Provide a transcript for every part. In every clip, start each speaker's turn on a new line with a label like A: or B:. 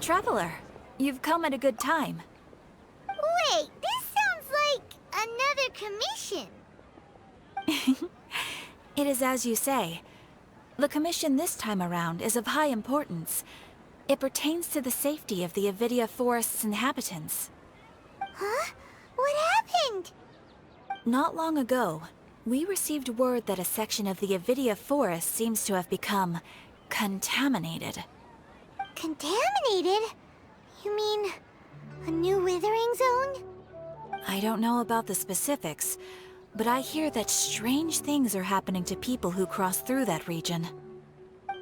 A: Traveler, you've come at a good time.
B: Wait, this sounds like another commission.
A: It is as you say. The commission this time around is of high importance. It pertains to the safety of the Avidia Forest's inhabitants.
B: Huh? What happened?
A: Not long ago, we received word that a section of the Avidia Forest seems to have become contaminated.
B: Contaminated? You mean a new withering zone?
A: I don't know about the specifics, but I hear that strange things are happening to people who cross through that region.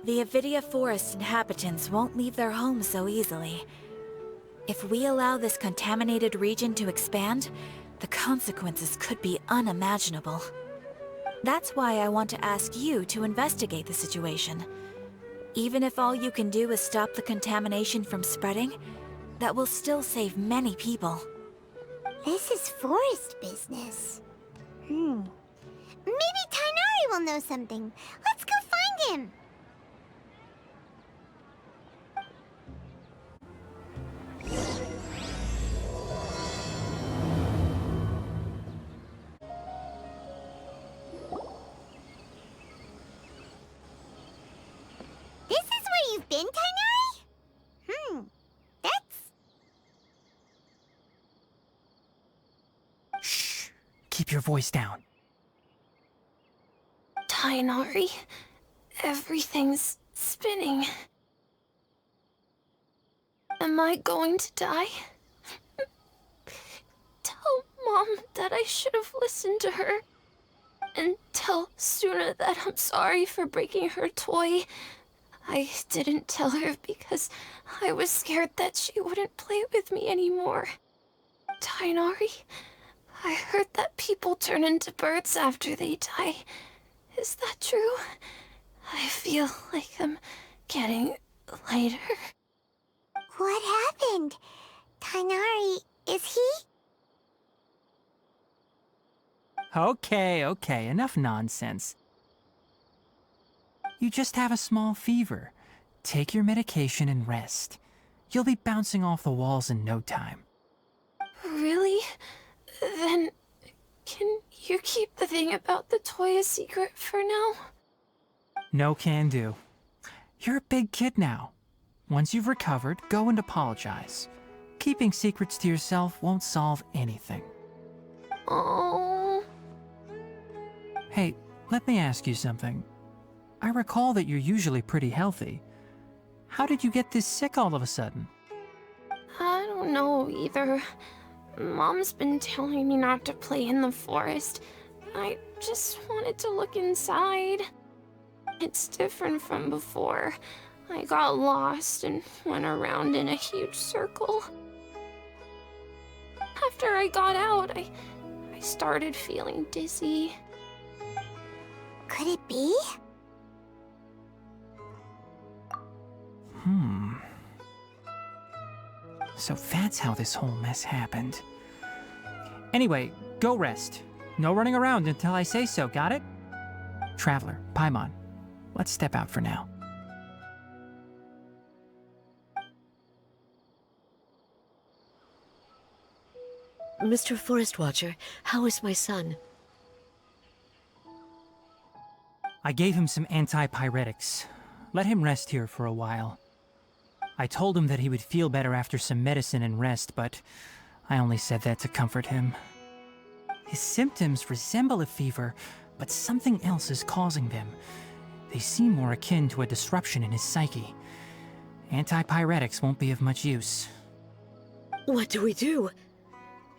A: The Avidia Forest inhabitants won't leave their homes so easily. If we allow this contaminated region to expand, the consequences could be unimaginable. That's why I want to ask you to investigate the situation. Even if all you can do is stop the contamination from spreading, that will still save many people.
B: This is forest business. Maybe Tighnari will know something. Let's go find him. This is where you've been, Tighnari? That's...
C: Shh! Keep your voice down.
D: Tighnari, everything's spinning. Am I going to die? Tell Mom that I should have listened to her. And tell Suna that I'm sorry for breaking her toy. I didn't tell her because I was scared that she wouldn't play with me anymore. Tighnari, I heard that people turn into birds after they die. Is that true? I feel like I'm getting lighter.
B: What happened? Tighnari, is he?
C: Okay, enough nonsense. You just have a small fever. Take your medication and rest. You'll be bouncing off the walls in no time.
D: Really? Then, can you keep the thing about the toy a secret for now?
C: No can do. You're a big kid now. Once you've recovered, go and apologize. Keeping secrets to yourself won't solve anything.
D: Oh.
C: Hey, let me ask you something. I recall that you're usually pretty healthy. How did you get this sick all of a sudden?
D: I don't know either. Mom's been telling me not to play in the forest. I just wanted to look inside. It's different from before. I got lost and went around in a huge circle. After I got out, I started feeling dizzy.
B: Could it be?
C: So that's how this whole mess happened. Anyway, go rest. No running around until I say so, got it? Traveler, Paimon, let's step out for now.
E: Mr. Forest Watcher, how is my son?
C: I gave him some antipyretics. Let him rest here for a while. I told him that he would feel better after some medicine and rest, but I only said that to comfort him. His symptoms resemble a fever, but something else is causing them. They seem more akin to a disruption in his psyche. Antipyretics won't be of much use.
E: What do we do?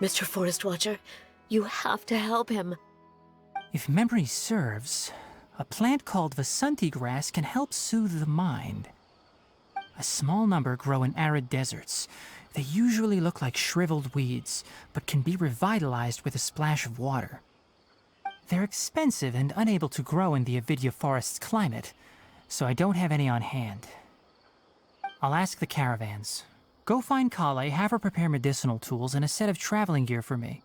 E: Mr. Forest Watcher, you have to help him.
C: If memory serves, a plant called Vasanti grass can help soothe the mind. A small number grow in arid deserts. They usually look like shriveled weeds, but can be revitalized with a splash of water. They're expensive and unable to grow in the Avidia Forest's climate, so I don't have any on hand. I'll ask the caravans. Go find Kale, have her prepare medicinal tools and a set of traveling gear for me.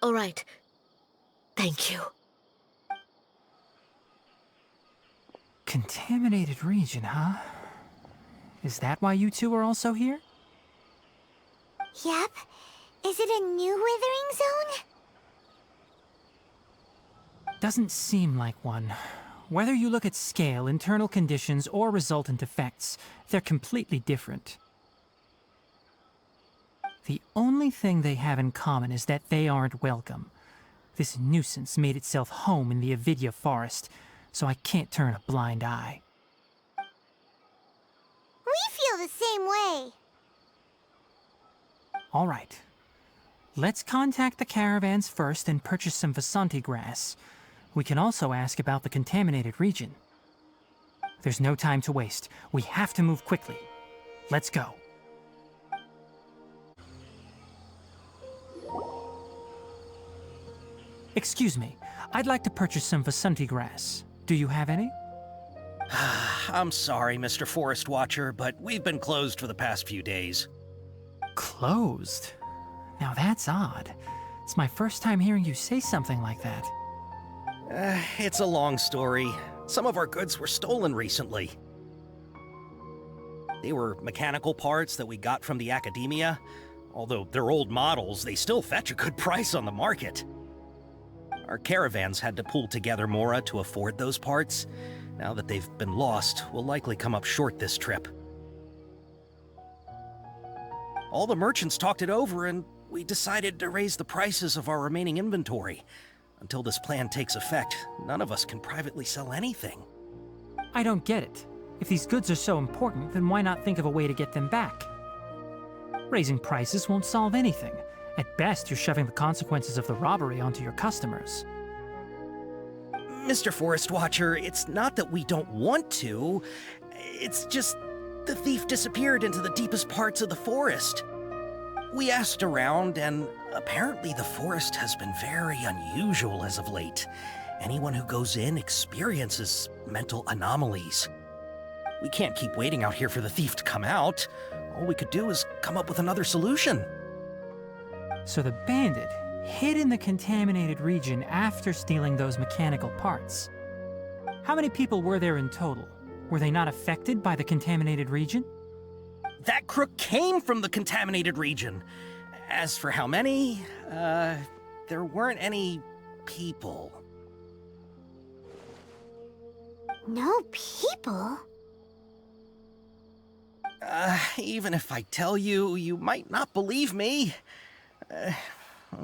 E: All right. Thank you.
C: Contaminated region, huh? Is that why you two are also here?
B: Yep. Is it a new withering zone?
C: Doesn't seem like one. Whether you look at scale, internal conditions, or resultant effects, they're completely different. The only thing they have in common is that they aren't welcome. This nuisance made itself home in the Avidya forest, so I can't turn a blind eye.
B: We feel the same way.
C: All right. Let's contact the caravans first and purchase some Vasanti grass. We can also ask about the contaminated region. There's no time to waste. We have to move quickly. Let's go. Excuse me. I'd like to purchase some Vasanti grass. Do you have any?
F: I'm sorry, Mr. Forest Watcher, but we've been closed for the past few days.
C: Closed? Now that's odd. It's my first time hearing you say something like that.
F: It's a long story. Some of our goods were stolen recently. They were mechanical parts that we got from the academia. Although they're old models, they still fetch a good price on the market. Our caravans had to pool together Mora to afford those parts. Now that they've been lost, we'll likely come up short this trip. All the merchants talked it over, and we decided to raise the prices of our remaining inventory. Until this plan takes effect, none of us can privately sell anything.
C: I don't get it. If these goods are so important, then why not think of a way to get them back? Raising prices won't solve anything. At best, you're shoving the consequences of the robbery onto your customers.
F: Mr. Forest Watcher, it's not that we don't want to. It's just the thief disappeared into the deepest parts of the forest. We asked around, and apparently the forest has been very unusual as of late. Anyone who goes in experiences mental anomalies. We can't keep waiting out here for the thief to come out. All we could do is come up with another solution.
C: So the bandit hid in the contaminated region after stealing those mechanical parts. How many people were there in total? Were they not affected by the contaminated region?
F: That crook came from the contaminated region. As for how many, there weren't any people.
B: No people?
F: Even if I tell you, you might not believe me.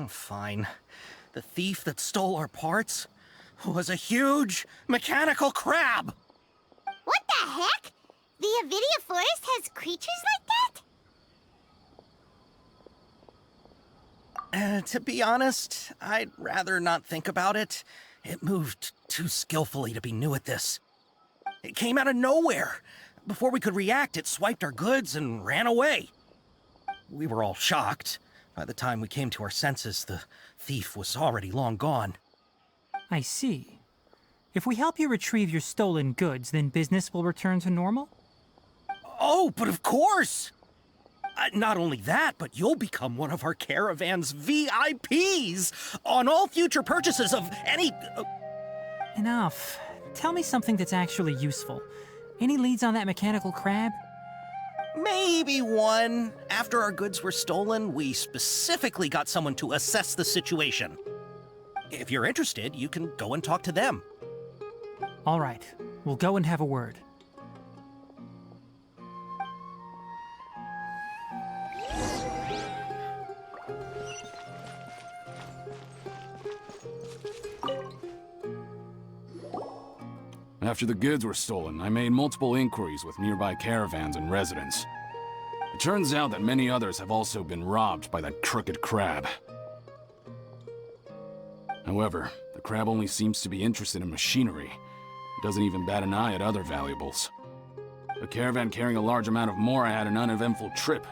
F: Fine. The thief that stole our parts was a huge mechanical crab!
B: What the heck? The Avidya forest has creatures like that?
F: To be honest, I'd rather not think about it. It moved too skillfully to be new at this. It came out of nowhere. Before we could react, it swiped our goods and ran away. We were all shocked. By the time we came to our senses, the thief was already long gone.
C: I see. If we help you retrieve your stolen goods, then business will return to normal?
F: Oh, but of course! Not only that, but you'll become one of our caravan's VIPs on all future purchases of any...
C: Enough. Tell me something that's actually useful. Any leads on that mechanical crab?
F: Maybe one. After our goods were stolen, we specifically got someone to assess the situation. If you're interested, you can go and talk to them.
C: All right. We'll go and have a word.
G: After the goods were stolen, I made multiple inquiries with nearby caravans and residents. It turns out that many others have also been robbed by that crooked crab. However, the crab only seems to be interested in machinery. It doesn't even bat an eye at other valuables. A caravan carrying a large amount of Mora had an uneventful trip,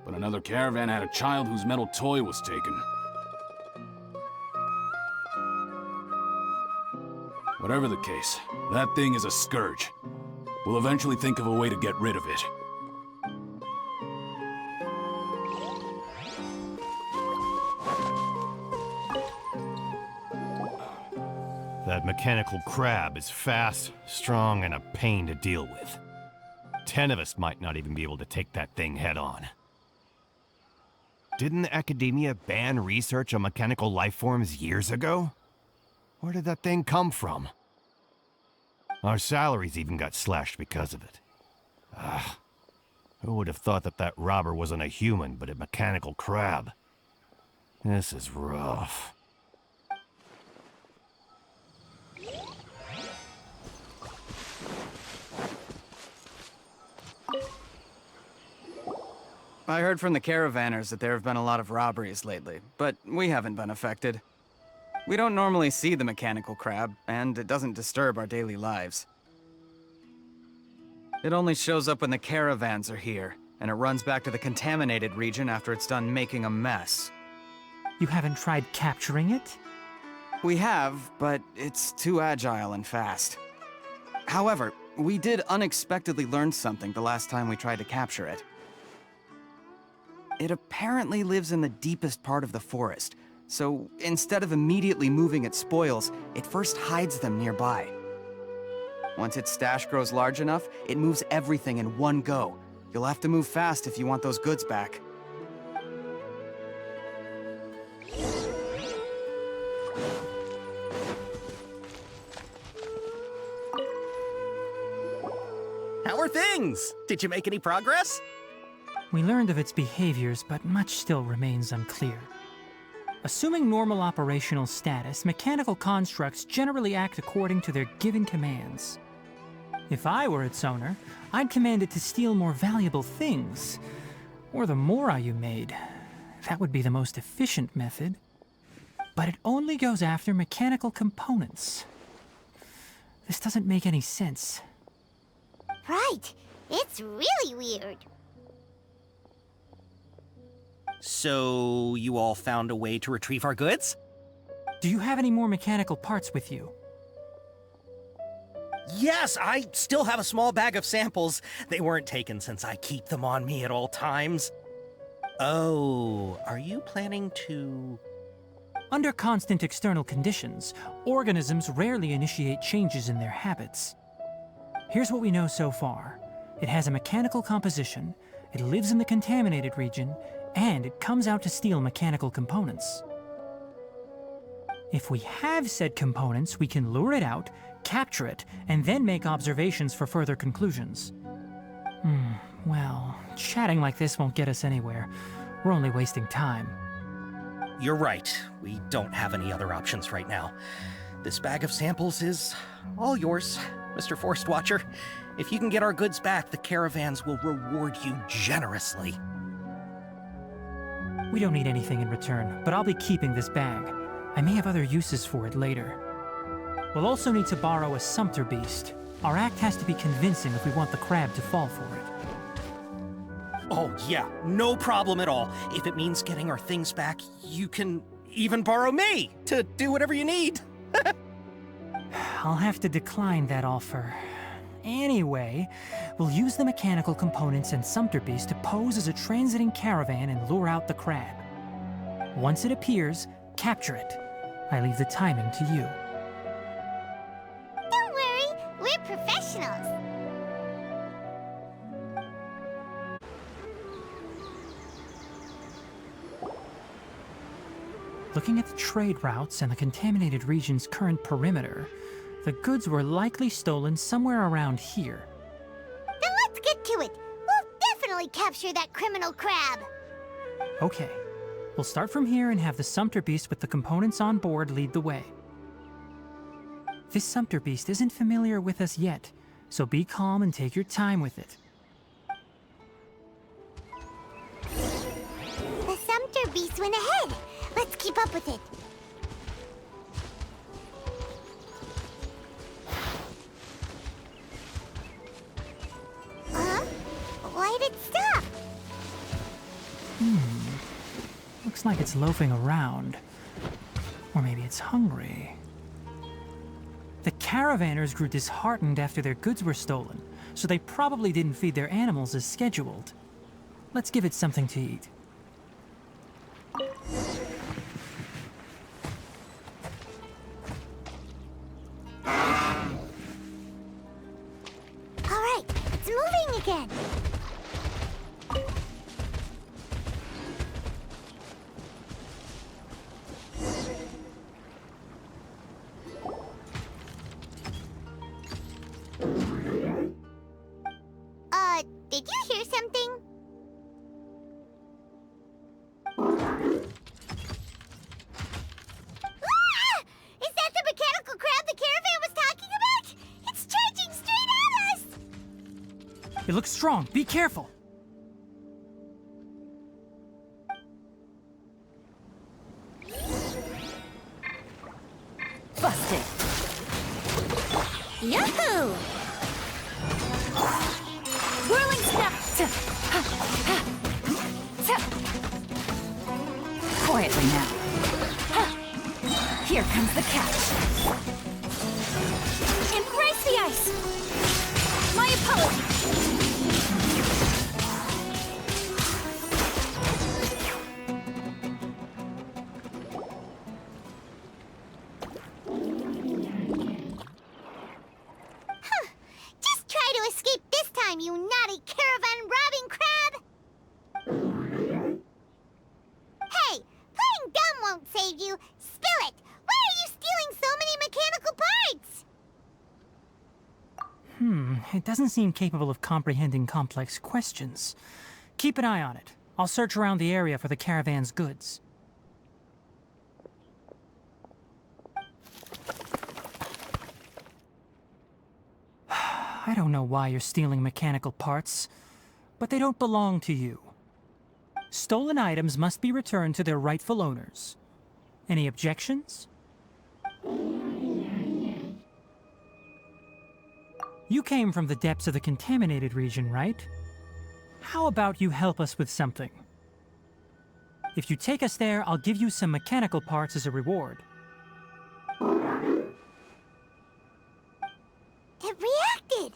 G: but another caravan had a child whose metal toy was taken. Whatever the case, that thing is a scourge. We'll eventually think of a way to get rid of it.
H: That mechanical crab is fast, strong, and a pain to deal with. 10 of us might not even be able to take that thing head on. Didn't the academia ban research on mechanical life forms years ago? Where did that thing come from? Our salaries even got slashed because of it. Who would have thought that that robber wasn't a human, but a mechanical crab? This is rough.
I: I heard from the caravanners that there have been a lot of robberies lately, but we haven't been affected. We don't normally see the mechanical crab, and it doesn't disturb our daily lives. It only shows up when the caravans are here, and it runs back to the contaminated region after it's done making a mess.
C: You haven't tried capturing it?
I: We have, but it's too agile and fast. However, we did unexpectedly learn something the last time we tried to capture it. It apparently lives in the deepest part of the forest, so instead of immediately moving its spoils, it first hides them nearby. Once its stash grows large enough, it moves everything in one go. You'll have to move fast if you want those goods back.
F: How are things? Did you make any progress?
C: We learned of its behaviors, but much still remains unclear. Assuming normal operational status, mechanical constructs generally act according to their given commands. If I were its owner, I'd command it to steal more valuable things, or the mora you made. That would be the most efficient method. But it only goes after mechanical components. This doesn't make any sense.
B: Right. It's really weird.
F: So, you all found a way to retrieve our goods?
C: Do you have any more mechanical parts with you?
F: Yes, I still have a small bag of samples. They weren't taken since I keep them on me at all times. Oh, are you planning to...
C: Under constant external conditions, organisms rarely initiate changes in their habits. Here's what we know so far. It has a mechanical composition, it lives in the contaminated region, and it comes out to steal mechanical components. If we have said components, we can lure it out, capture it, and then make observations for further conclusions. Well, chatting like this won't get us anywhere. We're only wasting time.
F: You're right. We don't have any other options right now. This bag of samples is all yours, Mr. Forest Watcher. If you can get our goods back, the caravans will reward you generously.
C: We don't need anything in return, but I'll be keeping this bag. I may have other uses for it later. We'll also need to borrow a sumpter beast. Our act has to be convincing if we want the crab to fall for it.
F: Oh yeah, no problem at all. If it means getting our things back, you can even borrow me to do whatever you need.
C: I'll have to decline that offer. Anyway, we'll use the mechanical components and sumpter beast to pose as a transiting caravan and lure out the crab. Once it appears, capture it. I leave the timing to you.
B: Don't worry, we're professionals.
C: Looking at the trade routes and the contaminated region's current perimeter, the goods were likely stolen somewhere around here.
B: Then let's get to it. We'll definitely capture that criminal crab.
C: Okay, we'll start from here and have the sumpter beast with the components on board lead the way. This sumpter beast isn't familiar with us yet, so be calm and take your time with it.
B: The sumpter beast went ahead. Let's keep up with it. Huh? Why'd it stop?
C: Looks like it's loafing around. Or maybe it's hungry. The caravanners grew disheartened after their goods were stolen, so they probably didn't feed their animals as scheduled. Let's give it something to eat.
B: It's moving again. Did you hear something? Ah! Is that the mechanical crab the caravan was talking about? It's charging straight at us!
C: It looks strong. Be careful.
A: Busted. Yahoo! Whirling snap! Quietly now. Here comes the catch. Embrace the ice! My apologies!
B: Just try to escape this time, you naughty caravan-robbing crab! Hey, playing dumb won't save you. Spill it! Why are you stealing so many mechanical parts?
C: It doesn't seem capable of comprehending complex questions. Keep an eye on it. I'll search around the area for the caravan's goods. I don't know why you're stealing mechanical parts, but they don't belong to you. Stolen items must be returned to their rightful owners. Any objections? You came from the depths of the contaminated region, right? How about you help us with something? If you take us there, I'll give you some mechanical parts as a reward.
B: It reacted!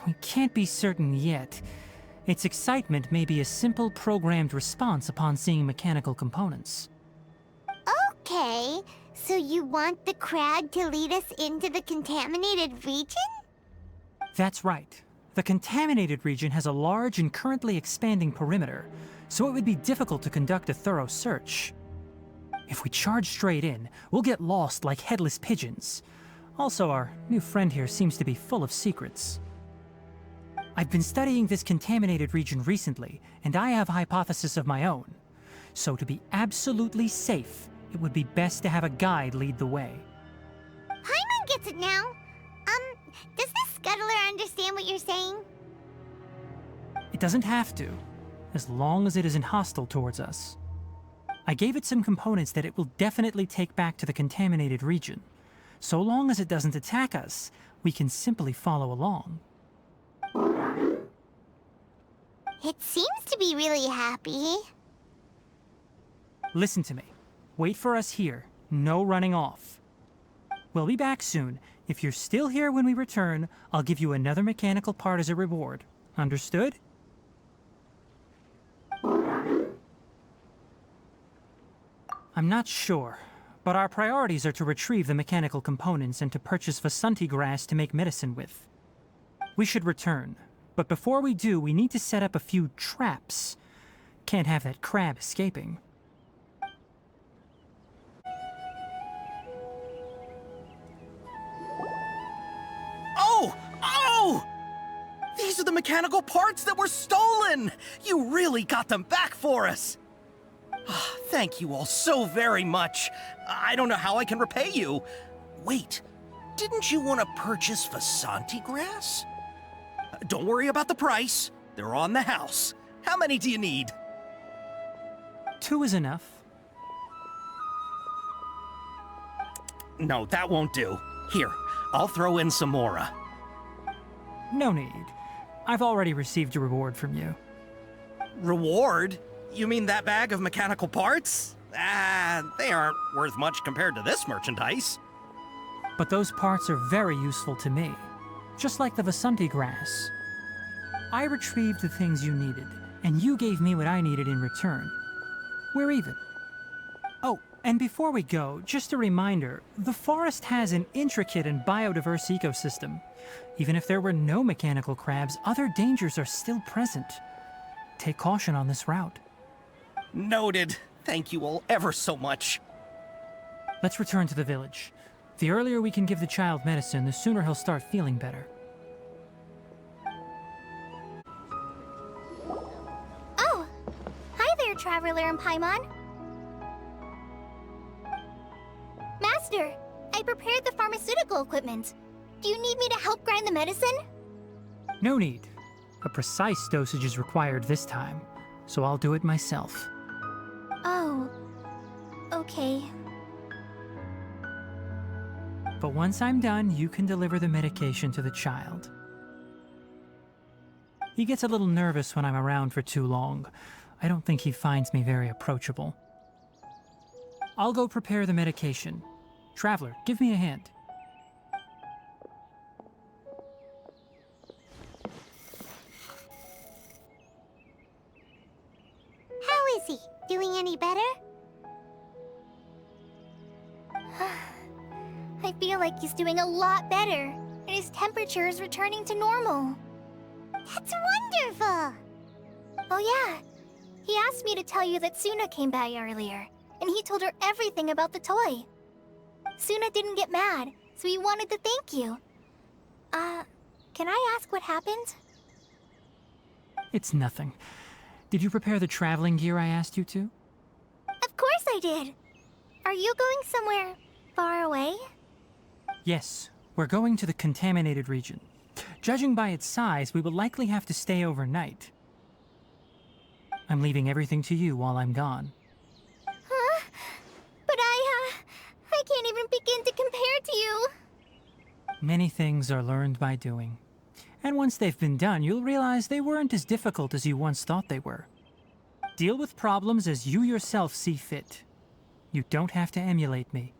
C: We can't be certain yet. Its excitement may be a simple programmed response upon seeing mechanical components.
B: Okay, so you want the crab to lead us into the contaminated region?
C: That's right. The contaminated region has a large and currently expanding perimeter, so it would be difficult to conduct a thorough search. If we charge straight in, we'll get lost like headless pigeons. Also, our new friend here seems to be full of secrets. I've been studying this contaminated region recently, and I have a hypothesis of my own. So to be absolutely safe, it would be best to have a guide lead the way.
B: Paimon gets it now. Does this scuttler understand what you're saying?
C: It doesn't have to, as long as it isn't hostile towards us. I gave it some components that it will definitely take back to the contaminated region. So long as it doesn't attack us, we can simply follow along.
B: It seems to be really happy.
C: Listen to me. Wait for us here. No running off. We'll be back soon. If you're still here when we return, I'll give you another mechanical part as a reward. Understood? I'm not sure, but our priorities are to retrieve the mechanical components and to purchase Vasanti grass to make medicine with. We should return, but before we do, we need to set up a few traps. Can't have that crab escaping.
F: Oh! Oh! These are the mechanical parts that were stolen! You really got them back for us! Thank you all so very much. I don't know how I can repay you. Wait, didn't you want to purchase Vasanti grass? Don't worry about the price. They're on the house. How many do you need?
C: 2 is enough.
F: No, that won't do. Here, I'll throw in some more.
C: No need. I've already received a reward from you.
F: Reward? You mean that bag of mechanical parts? They aren't worth much compared to this merchandise.
C: But those parts are very useful to me. Just like the Vasanti grass. I retrieved the things you needed, and you gave me what I needed in return. We're even. Oh, And before we go, just a reminder, the forest has an intricate and biodiverse ecosystem. Even if there were no mechanical crabs, other dangers are still present. Take caution on this route.
F: Noted. Thank you all ever so much.
C: Let's return to the village. The earlier we can give the child medicine, the sooner he'll start feeling better.
B: Oh! Hi there, Traveler and Paimon. Master, I prepared the pharmaceutical equipment. Do you need me to help grind the medicine?
C: No need. A precise dosage is required this time, so I'll do it myself.
B: Oh. Okay.
C: But once I'm done, you can deliver the medication to the child. He gets a little nervous when I'm around for too long. I don't think he finds me very approachable. I'll go prepare the medication. Traveler, give me a hand.
B: How is he? Doing any better? I feel like he's doing a lot better, and his temperature is returning to normal. That's wonderful! Oh yeah, he asked me to tell you that Suna came by earlier, and he told her everything about the toy. Suna didn't get mad, so he wanted to thank you. Can I ask what happened?
C: It's nothing. Did you prepare the traveling gear I asked you to?
B: Of course I did! Are you going somewhere far away?
C: Yes, we're going to the contaminated region. Judging by its size, we will likely have to stay overnight. I'm leaving everything to you while I'm gone.
B: Huh? But I can't even begin to compare to you.
C: Many things are learned by doing. And once they've been done, you'll realize they weren't as difficult as you once thought they were. Deal with problems as you yourself see fit. You don't have to emulate me.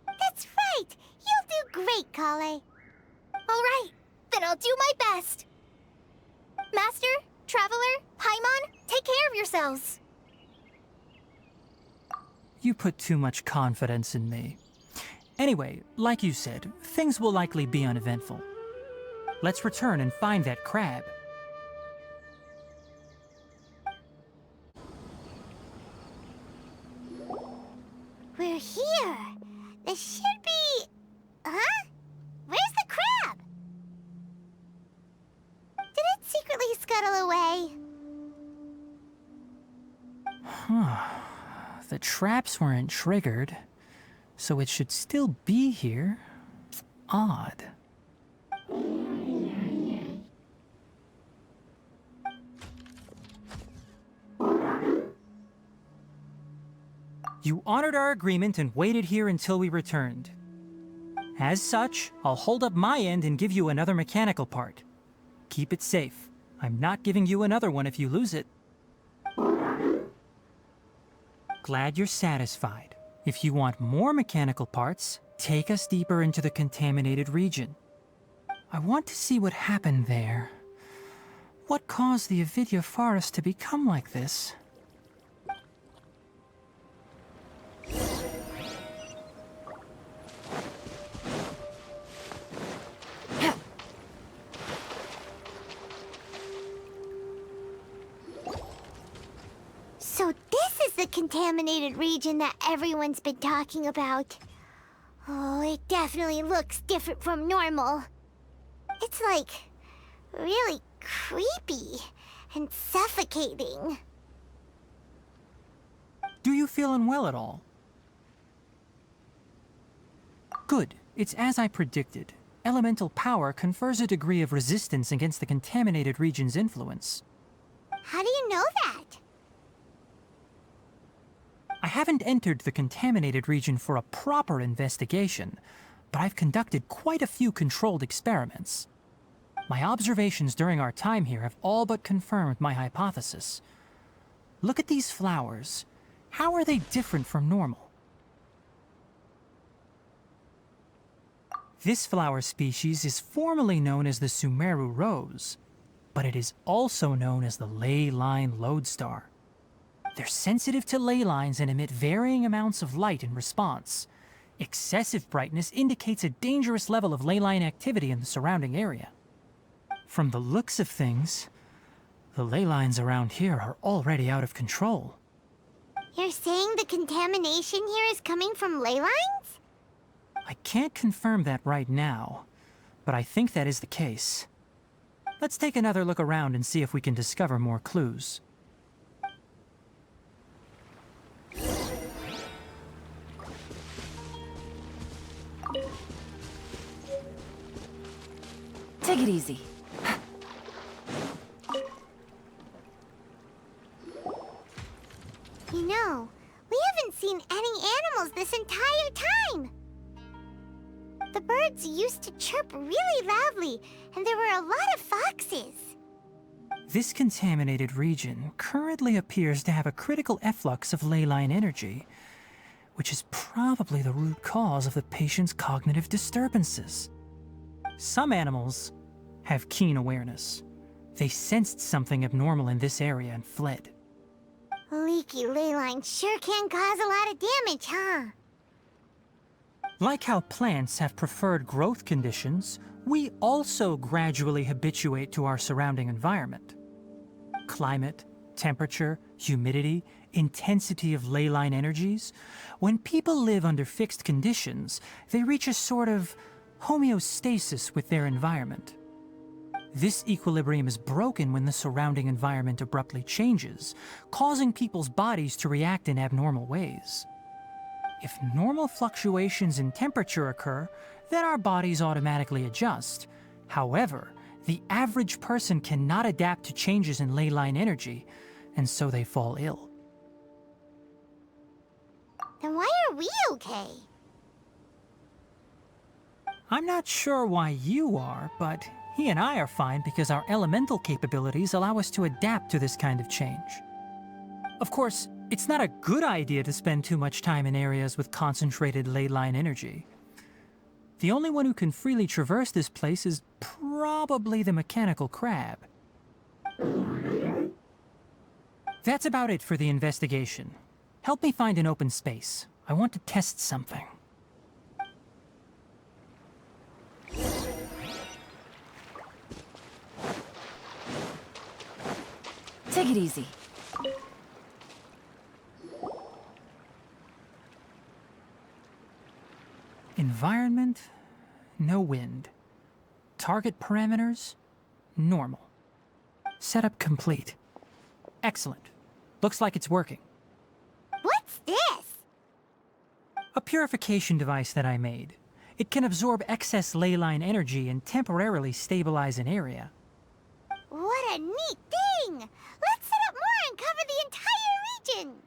B: That's right! You'll do great, Kale. Alright, then I'll do my best. Master, Traveler, Paimon, take care of yourselves.
C: You put too much confidence in me. Anyway, like you said, things will likely be uneventful. Let's return and find that crab.
B: We're here. This should be... Huh? Where's the crab? Did it secretly scuttle away?
C: The traps weren't triggered, so it should still be here. Odd. You honored our agreement and waited here until we returned. As such, I'll hold up my end and give you another mechanical part. Keep it safe. I'm not giving you another one if you lose it. Glad you're satisfied. If you want more mechanical parts, take us deeper into the contaminated region. I want to see what happened there. What caused the Avidya forest to become like this?
B: So this is the contaminated region that everyone's been talking about. Oh, it definitely looks different from normal. It's like really creepy and suffocating.
C: Do you feel unwell at all? Good. It's as I predicted. Elemental power confers a degree of resistance against the contaminated region's influence.
B: How do you know that?
C: I haven't entered the contaminated region for a proper investigation, but I've conducted quite a few controlled experiments. My observations during our time here have all but confirmed my hypothesis. Look at these flowers. How are they different from normal? This flower species is formally known as the Sumeru rose, but it is also known as the ley line lodestar. They're sensitive to ley lines and emit varying amounts of light in response. Excessive brightness indicates a dangerous level of ley line activity in the surrounding area. From the looks of things, the ley lines around here are already out of control.
B: You're saying the contamination here is coming from ley lines?
C: I can't confirm that right now, but I think that is the case. Let's take another look around and see if we can discover more clues.
A: Take it easy.
B: You know, we haven't seen any animals this entire time! The birds used to chirp really loudly, and there were a lot of foxes.
C: This contaminated region currently appears to have a critical efflux of ley line energy, which is probably the root cause of the patient's cognitive disturbances. Some animals have keen awareness. They sensed something abnormal in this area and fled.
B: Leaky ley lines sure can cause a lot of damage, huh?
C: Like how plants have preferred growth conditions, we also gradually habituate to our surrounding environment. Climate, temperature, humidity, intensity of ley line energies. When people live under fixed conditions, they reach a sort of homeostasis with their environment. This equilibrium is broken when the surrounding environment abruptly changes, causing people's bodies to react in abnormal ways. If normal fluctuations in temperature occur, then our bodies automatically adjust. However, the average person cannot adapt to changes in ley line energy, and so they fall ill.
B: Then why are we okay?
C: I'm not sure why you are, but he and I are fine because our elemental capabilities allow us to adapt to this kind of change. Of course, it's not a good idea to spend too much time in areas with concentrated ley line energy. The only one who can freely traverse this place is probably the mechanical crab. That's about it for the investigation. Help me find an open space. I want to test something.
A: Take it easy.
C: Environment, no wind. Target parameters, normal. Setup complete. Excellent. Looks like it's working.
B: What's this?
C: A purification device that I made. It can absorb excess ley line energy and temporarily stabilize an area.
B: What a neat thing! Let's set up more and cover the entire region!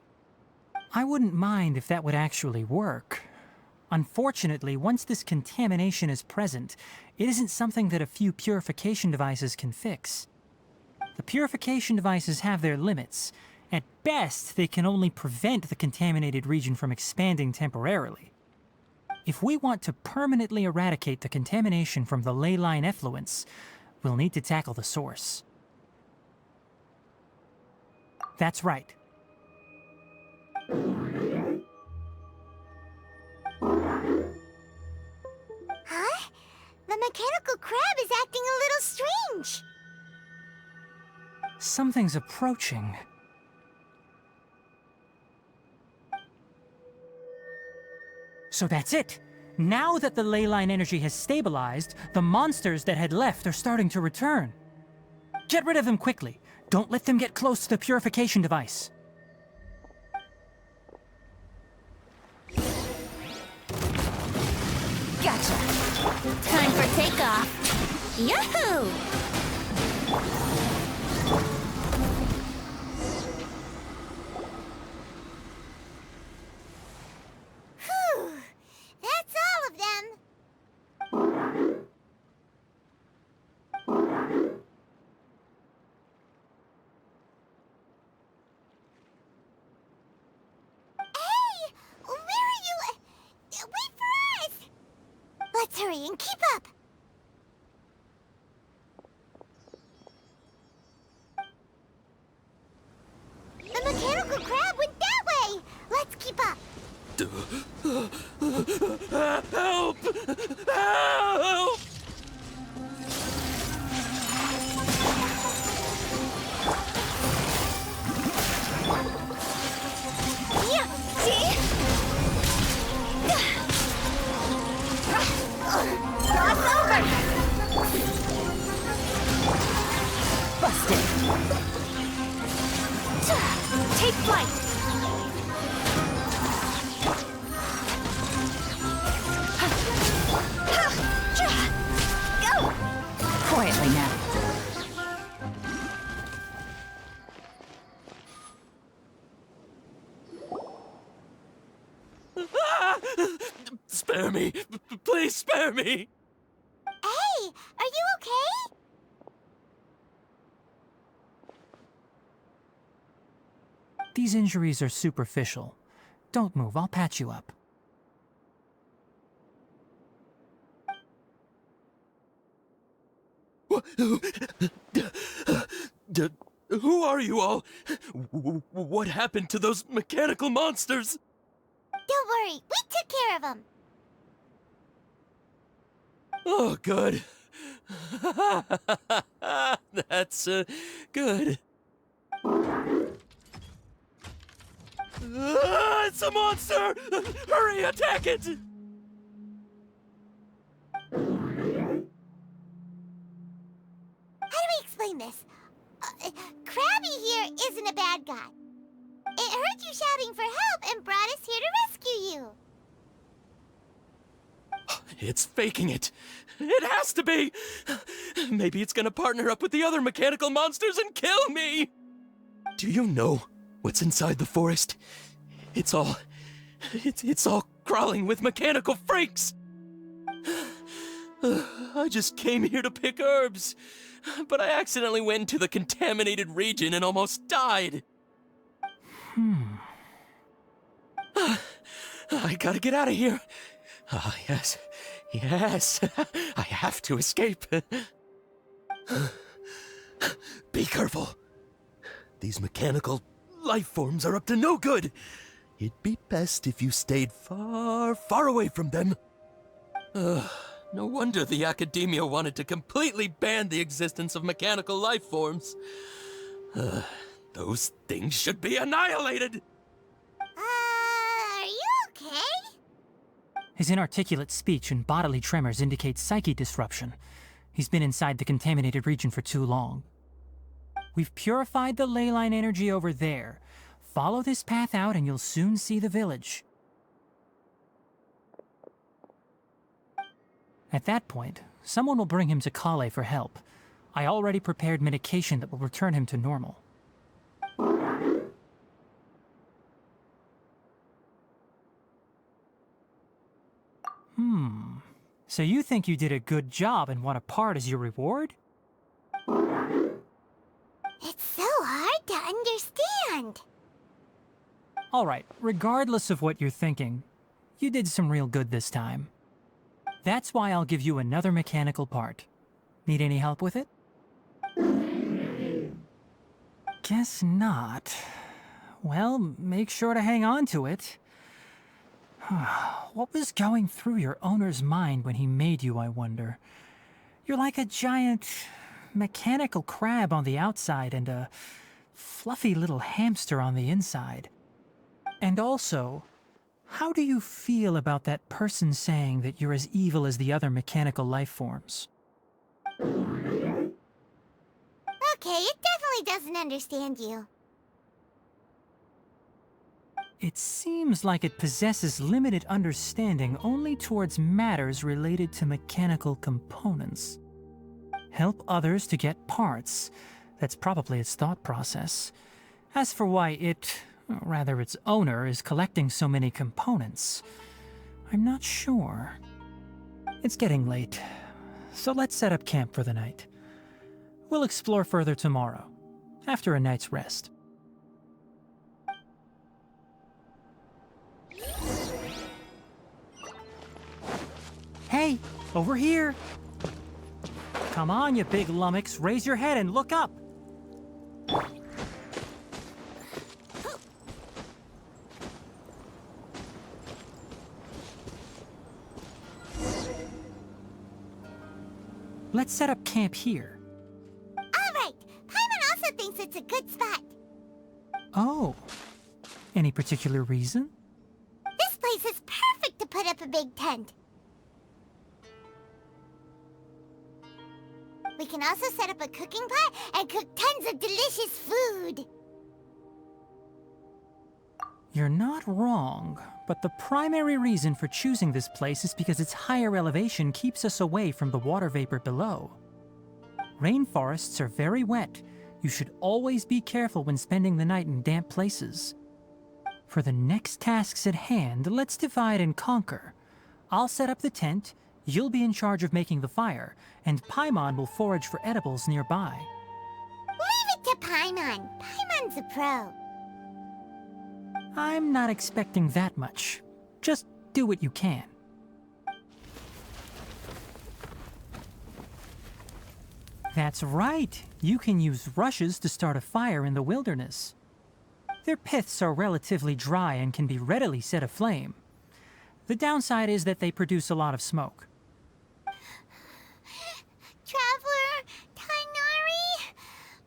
C: I wouldn't mind if that would actually work. Unfortunately, once this contamination is present, it isn't something that a few purification devices can fix. The purification devices have their limits. At best, they can only prevent the contaminated region from expanding temporarily. If we want to permanently eradicate the contamination from the ley line effluents, we'll need to tackle the source. That's right.
B: Huh? The mechanical crab is acting a little strange.
C: Something's approaching. So that's it. Now that the ley line energy has stabilized, the monsters that had left are starting to return. Get rid of them quickly. Don't let them get close to the purification device.
B: Gotcha. Time for takeoff. Yahoo! Whew. That's all of them. Hey! Where are you? Wait for us! Let's hurry and keep up!
J: Help! Help!
B: Yeah, see? Cross over!
A: Busted. Take flight.
B: Go!
A: Quietly now.
J: Spare me! Please spare me!
B: Hey, are you okay?
C: These injuries are superficial. Don't move, I'll patch you up.
J: Who are you all? What happened to those mechanical monsters?
B: Don't worry, we took care of them.
J: Oh, good. That's good. It's a monster! Hurry, attack it!
B: How do we explain this? Krabby here isn't a bad guy. It heard you shouting for help and brought us here to rescue you.
J: It's faking it. It has to be. Maybe it's gonna partner up with the other mechanical monsters and kill me. Do you know what's inside the forest? It's all crawling with mechanical freaks. I just came here to pick herbs, but I accidentally went into the contaminated region and almost died. I gotta get out of here. Ah, yes. Yes. I have to escape. Be careful. These mechanical life forms are up to no good. It'd be best if you stayed far, far away from them. No wonder the Academia wanted to completely ban the existence of mechanical life forms. Those things should be annihilated!
B: Are you okay?
C: His inarticulate speech and bodily tremors indicate psyche disruption. He's been inside the contaminated region for too long. We've purified the ley line energy over there. Follow this path out and you'll soon see the village. At that point, someone will bring him to Kale for help. I already prepared medication that will return him to normal. So you think you did a good job and want a part as your reward?
B: It's so hard to understand.
C: Alright, regardless of what you're thinking, you did some real good this time. That's why I'll give you another mechanical part. Need any help with it? Guess not. Well, make sure to hang on to it. What was going through your owner's mind when he made you, I wonder? You're like a giant mechanical crab on the outside and a fluffy little hamster on the inside. And also, how do you feel about that person saying that you're as evil as the other mechanical life forms?
B: Okay, it definitely doesn't understand you.
C: It seems like it possesses limited understanding only towards matters related to mechanical components. Help others to get parts. That's probably its thought process. As for why it, or rather its owner, is collecting so many components, I'm not sure. It's getting late, so let's set up camp for the night. We'll explore further tomorrow, after a night's rest. Hey, over here! Come on, you big lummox, raise your head and look up! Let's set up camp here.
B: Alright, Paimon also thinks it's a good spot.
C: Oh. Any particular reason?
B: This place is perfect to put up a big tent. We can also set up a cooking pot and cook tons of delicious food.
C: You're not wrong, but the primary reason for choosing this place is because its higher elevation keeps us away from the water vapor below. Rainforests are very wet. You should always be careful when spending the night in damp places. For the next tasks at hand, let's divide and conquer. I'll set up the tent, you'll be in charge of making the fire, and Paimon will forage for edibles nearby.
B: Leave it to Paimon. Paimon's a pro.
C: I'm not expecting that much. Just do what you can. That's right. You can use rushes to start a fire in the wilderness. Their piths are relatively dry and can be readily set aflame. The downside is that they produce a lot of smoke.
B: Traveler, Tignari,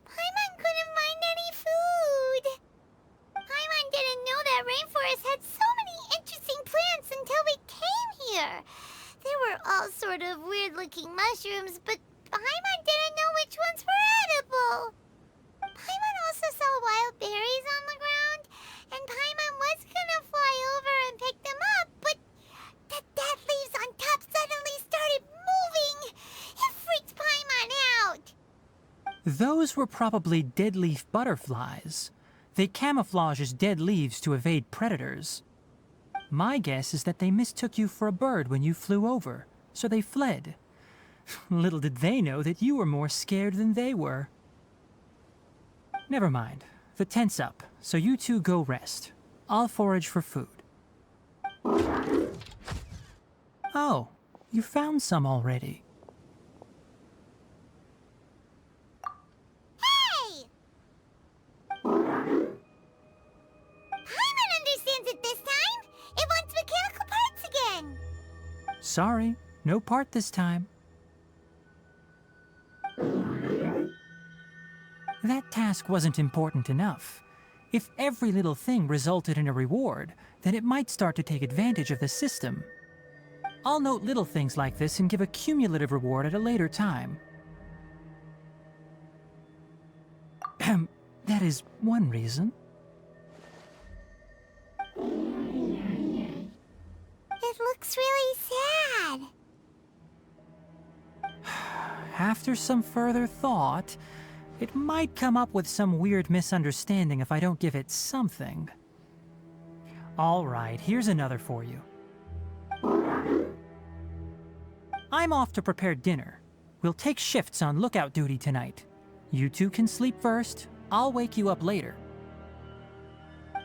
B: Paimon couldn't find any food. Paimon didn't know that rainforest had so many interesting plants until we came here. They were all sort of weird-looking mushrooms, but Paimon didn't know which ones were edible. Paimon also saw wild berries on the ground, and Paimon was gonna fly over and pick them up, but the dead leaves on top suddenly started moving. It freaked Paimon out.
C: Those were probably deadleaf butterflies. They camouflage as dead leaves to evade predators. My guess is that they mistook you for a bird when you flew over, so they fled. Little did they know that you were more scared than they were. Never mind. The tent's up, so you two go rest. I'll forage for food. Oh, you found some already.
B: Hey! Paimon understands it this time. It wants mechanical parts again.
C: Sorry, no part this time. That task wasn't important enough. If every little thing resulted in a reward, then it might start to take advantage of the system. I'll note little things like this and give a cumulative reward at a later time. That is one reason.
B: It looks really sad.
C: After some further thought, it might come up with some weird misunderstanding if I don't give it something. All right, here's another for you. I'm off to prepare dinner. We'll take shifts on lookout duty tonight. You two can sleep first. I'll wake you up later.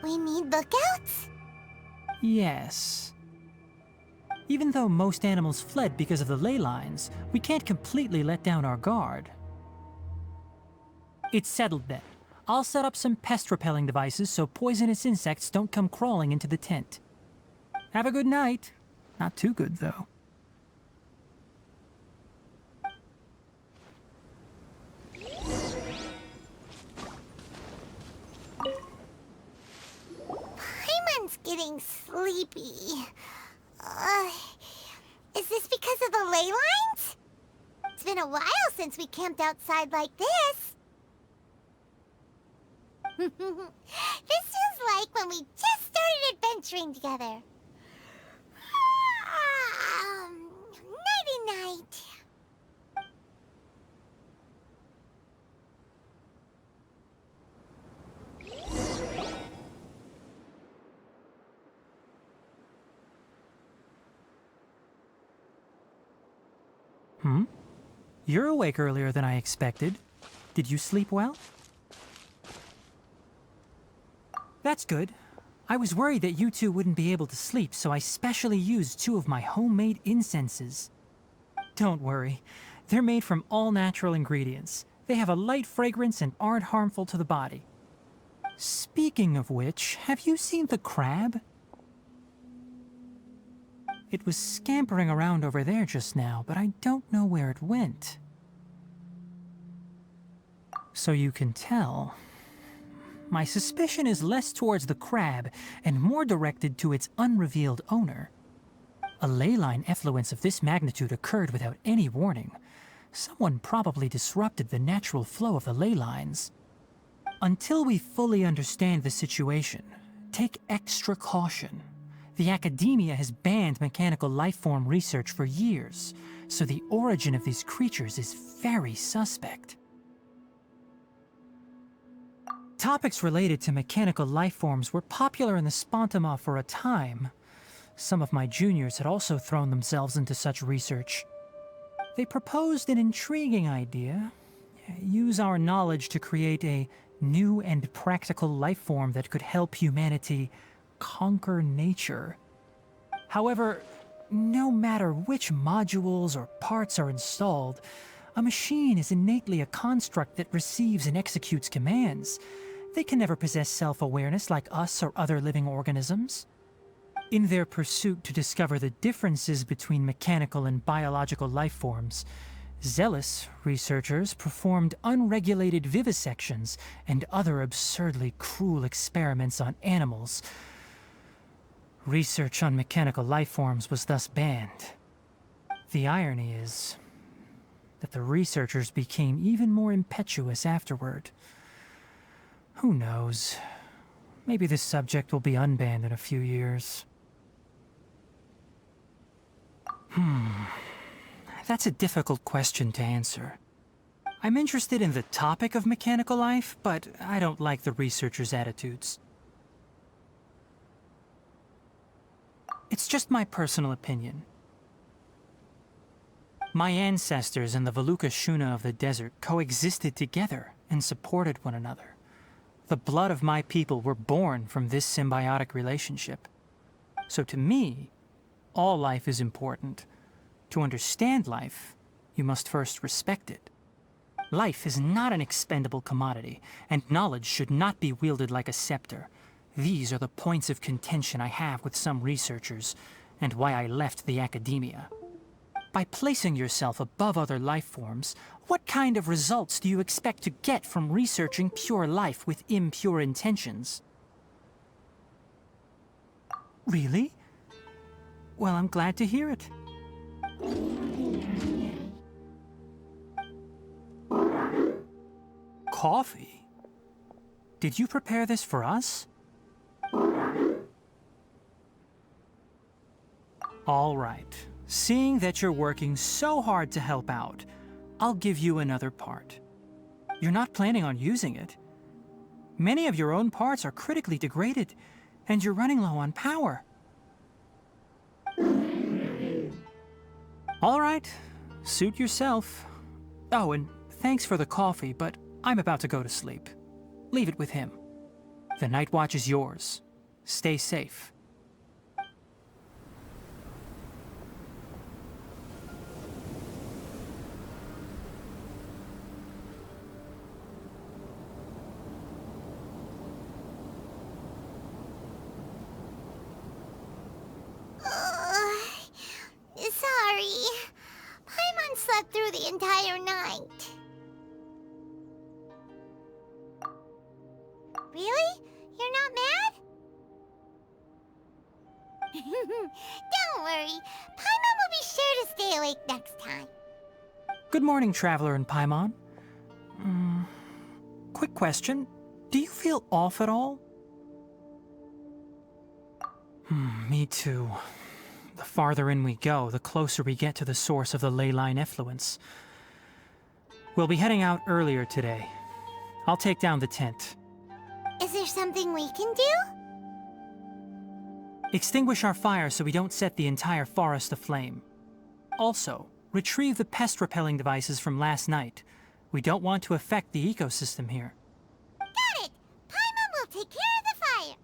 B: We need lookouts?
C: Yes. Even though most animals fled because of the ley lines, we can't completely let down our guard. It's settled then. I'll set up some pest-repelling devices so poisonous insects don't come crawling into the tent. Have a good night. Not too good, though.
B: Paimon's getting sleepy. Is this because of the ley lines? It's been a while since we camped outside like this. This is like when we just started adventuring together. Nighty-night.
C: You're awake earlier than I expected. Did you sleep well? That's good. I was worried that you two wouldn't be able to sleep, so I specially used 2 of my homemade incenses. Don't worry. They're made from all natural ingredients. They have a light fragrance and aren't harmful to the body. Speaking of which, have you seen the crab? It was scampering around over there just now, but I don't know where it went. So you can tell. My suspicion is less towards the crab and more directed to its unrevealed owner. A ley line effluence of this magnitude occurred without any warning. Someone probably disrupted the natural flow of the ley lines. Until we fully understand the situation, take extra caution. The academia has banned mechanical lifeform research for years, so the origin of these creatures is very suspect. Topics related to mechanical lifeforms were popular in the Spontama for a time. Some of my juniors had also thrown themselves into such research. They proposed an intriguing idea. Use our knowledge to create a new and practical lifeform that could help humanity conquer nature. However, no matter which modules or parts are installed, a machine is innately a construct that receives and executes commands. They can never possess self-awareness like us or other living organisms. In their pursuit to discover the differences between mechanical and biological life forms, zealous researchers performed unregulated vivisections and other absurdly cruel experiments on animals. Research on mechanical life forms was thus banned. The irony is that the researchers became even more impetuous afterward. Who knows? Maybe this subject will be unbanned in a few years. That's a difficult question to answer. I'm interested in the topic of mechanical life, but I don't like the researchers' attitudes. It's just my personal opinion. My ancestors and the Valuka Shuna of the desert coexisted together and supported one another. The blood of my people were born from this symbiotic relationship. So to me, all life is important. To understand life, you must first respect it. Life is not an expendable commodity, and knowledge should not be wielded like a scepter. These are the points of contention I have with some researchers, and why I left the academia. By placing yourself above other life forms, what kind of results do you expect to get from researching pure life with impure intentions? Really? Well, I'm glad to hear it. Coffee? Did you prepare this for us? All right. Seeing that you're working so hard to help out, I'll give you another part. You're not planning on using it. Many of your own parts are critically degraded, and you're running low on power. All right, suit yourself. Oh, and thanks for the coffee, but I'm about to go to sleep. Leave it with him. The night watch is yours. Stay safe.
B: Sorry. Paimon slept through the entire night. Really? You're not mad? Don't worry. Paimon will be sure to stay awake next time.
C: Good morning, Traveler and Paimon. Quick question. Do you feel off at all? Me too. The farther in we go, the closer we get to the source of the ley line effluence. We'll be heading out earlier today. I'll take down the tent.
B: Is there something we can do?
C: Extinguish our fire so we don't set the entire forest aflame. Also, retrieve the pest-repelling devices from last night. We don't want to affect the ecosystem here.
B: Got it! Paimon will take care of the fire.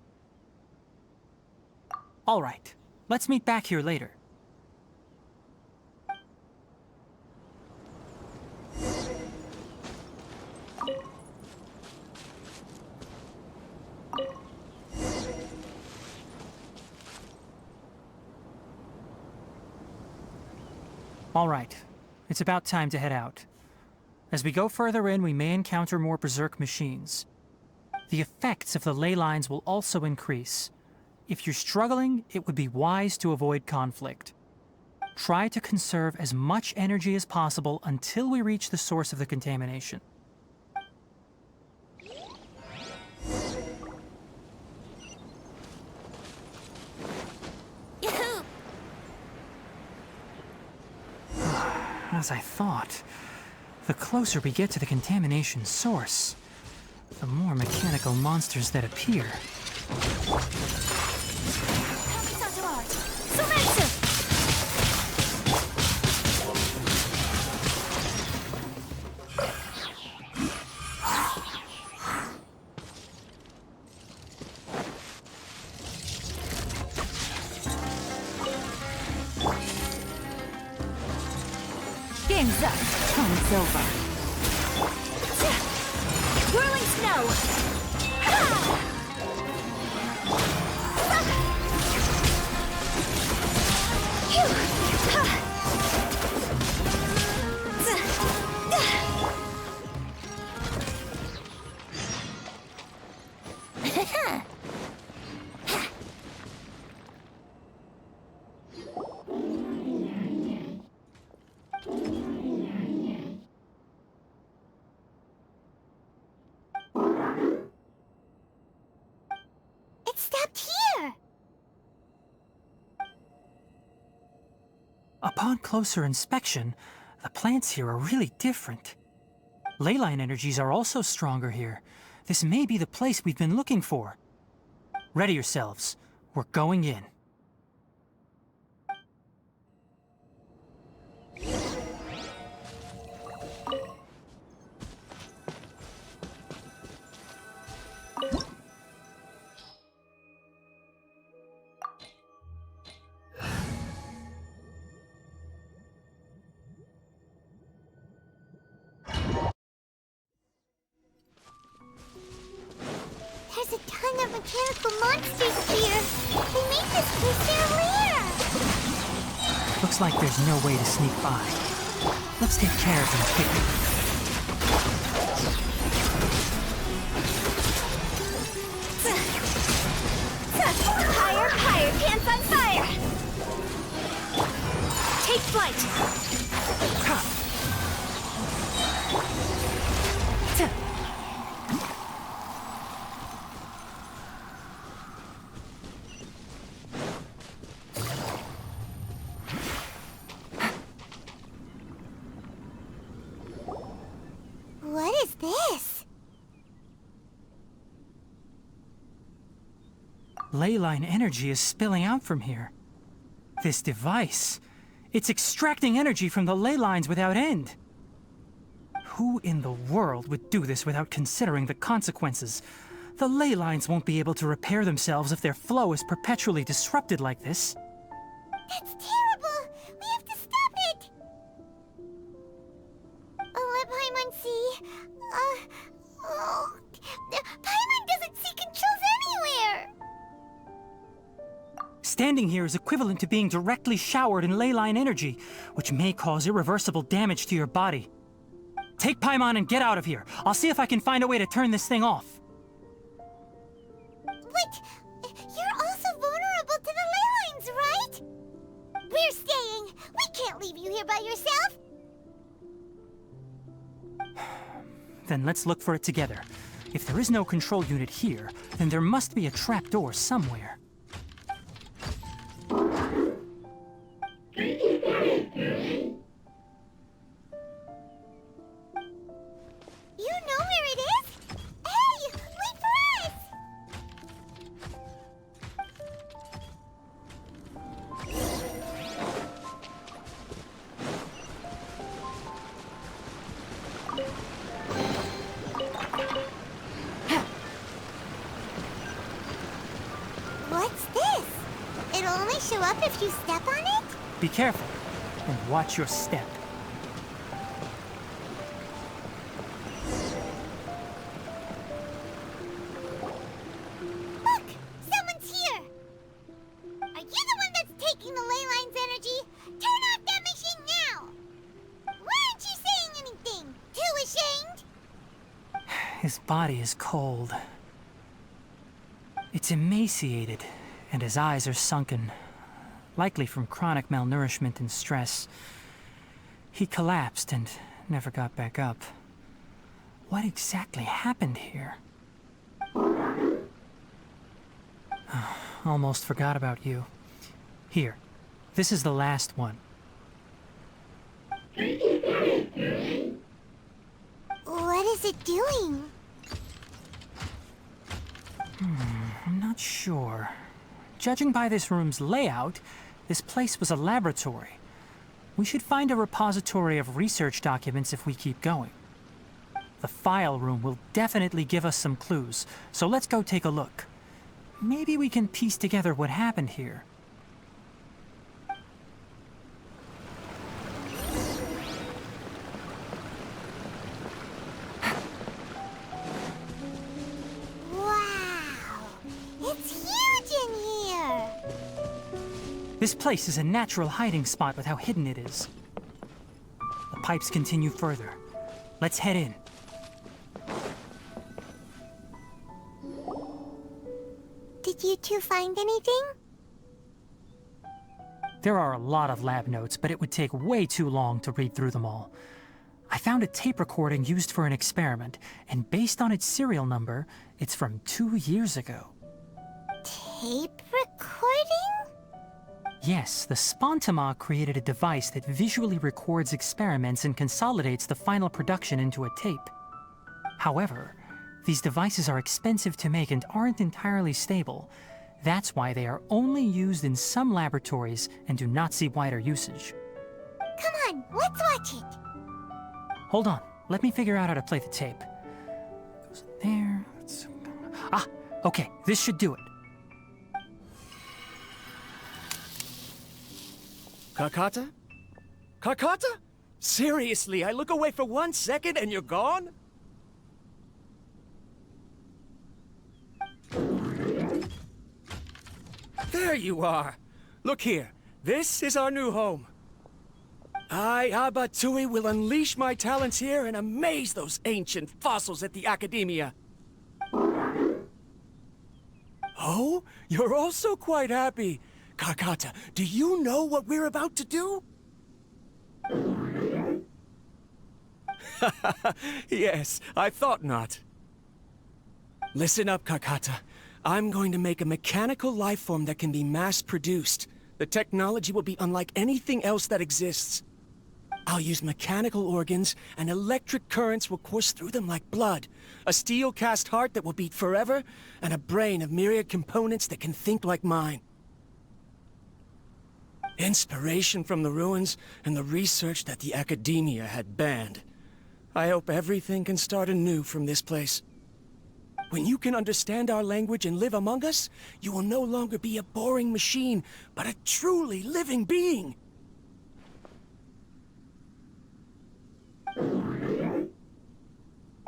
C: All right. Let's meet back here later. All right. It's about time to head out. As we go further in, we may encounter more berserk machines. The effects of the ley lines will also increase. If you're struggling, it would be wise to avoid conflict. Try to conserve as much energy as possible until we reach the source of the contamination. As I thought, the closer we get to the contamination source, the more mechanical monsters that appear.
A: Game's up. Time's over. Whirling snow!
C: Upon closer inspection, the plants here are really different. Leyline energies are also stronger here. This may be the place we've been looking for. Ready yourselves. We're going in.
B: There's a ton of mechanical monsters here. They make this place their lair.
C: Looks like there's no way to sneak by. Let's take care of them quickly.
B: Higher, higher, pants on fire! Take flight! What is this?
C: Leyline energy is spilling out from here. This device, it's extracting energy from the ley lines without end. Who in the world would do this without considering the consequences? The ley lines won't be able to repair themselves if their flow is perpetually disrupted like this.
B: That's terrible! We have to stop it! Let Paimon see. Paimon doesn't see controls anywhere!
C: Standing here is equivalent to being directly showered in leyline energy, which may cause irreversible damage to your body. Take Paimon and get out of here. I'll see if I can find a way to turn this thing off.
B: But you're also vulnerable to the ley lines, right? We're staying. We can't leave you here by yourself.
C: Then let's look for it together. If there is no control unit here, then there must be a trapdoor somewhere.
B: You know where it is? Hey, wait for us! What's this? It'll only show up if you step on it?
C: Be careful, and watch your step.
B: Look! Someone's here! Are you the one that's taking the ley line's energy? Turn off that machine now! Why aren't you saying anything? 2 is
C: His body is cold. It's emaciated, and his eyes are sunken, likely from chronic malnourishment and stress. He collapsed and never got back up. What exactly happened here? Almost forgot about you. Here, this is the last one.
B: What is it doing?
C: I'm not sure. Judging by this room's layout, this place was a laboratory. We should find a repository of research documents if we keep going. The file room will definitely give us some clues, so let's go take a look. Maybe we can piece together what happened here.
B: Wow! It's huge in here!
C: This place is a natural hiding spot with how hidden it is. The pipes continue further. Let's head in.
B: Did you two find anything?
C: There are a lot of lab notes, but it would take way too long to read through them all. I found a tape recording used for an experiment, and based on its serial number, it's from 2 years ago.
B: Tape recording?
C: Yes, the Spontima created a device that visually records experiments and consolidates the final production into a tape. However, these devices are expensive to make and aren't entirely stable. That's why they are only used in some laboratories and do not see wider usage.
B: Come on, let's watch it.
C: Hold on, let me figure out how to play the tape. Goes there. Ah, okay, this should do it.
J: Kakata? Kakata? Seriously, I look away for 1 second and you're gone? There you are. Look here. This is our new home. I, Abatui, will unleash my talents here and amaze those ancient fossils at the Academia. Oh, you're also quite happy. Kakata, do you know what we're about to do? Yes, I thought not. Listen up, Kakata. I'm going to make a mechanical life form that can be mass-produced. The technology will be unlike anything else that exists. I'll use mechanical organs, and electric currents will course through them like blood. A steel-cast heart that will beat forever, and a brain of myriad components that can think like mine. Inspiration from the ruins and the research that the Academia had banned. I hope everything can start anew from this place. When you can understand our language and live among us, you will no longer be a boring machine, but a truly living being.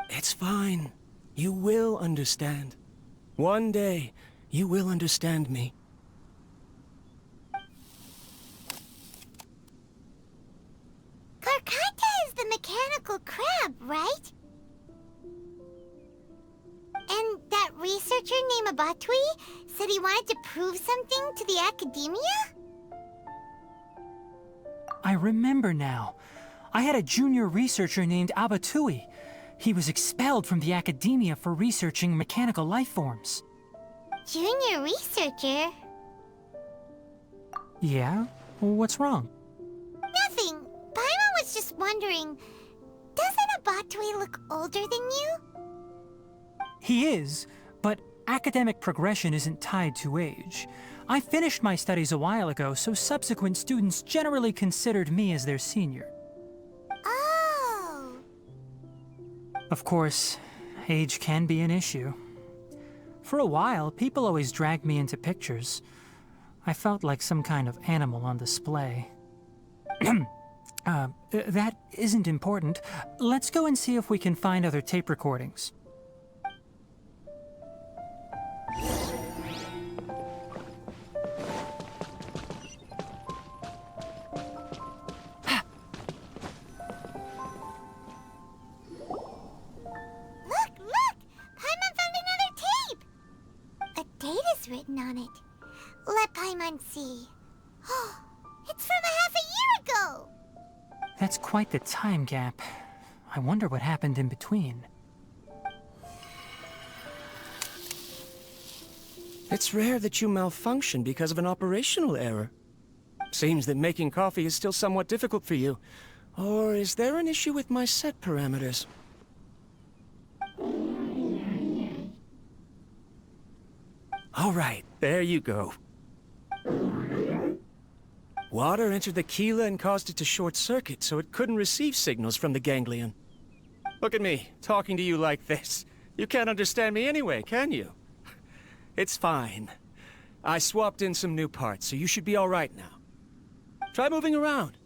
J: It's fine. You will understand. One day, you will understand me.
B: Karkata is the mechanical crab, right? And that researcher named Abatui said he wanted to prove something to the Academia?
C: I remember now. I had a junior researcher named Abatui. He was expelled from the Academia for researching mechanical life forms.
B: Junior researcher?
C: Yeah? What's wrong?
B: Nothing. Paimon was just wondering, doesn't Abatui look older than you?
C: He is, but academic progression isn't tied to age. I finished my studies a while ago, so subsequent students generally considered me as their senior.
B: Oh.
C: Of course, age can be an issue. For a while, people always dragged me into pictures. I felt like some kind of animal on display. That isn't important. Let's go and see if we can find other tape recordings.
B: Look, frequency. It's from a half a year ago!
C: That's quite the time gap. I wonder what happened in between.
K: It's rare that you malfunction because of an operational error. Seems that making coffee is still somewhat difficult for you. Or is there an issue with my set parameters? All right, there you go. Water entered the Keela and caused it to short-circuit, so it couldn't receive signals from the ganglion. Look at me, talking to you like this. You can't understand me anyway, can you? It's fine. I swapped in some new parts, so you should be all right now. Try moving around.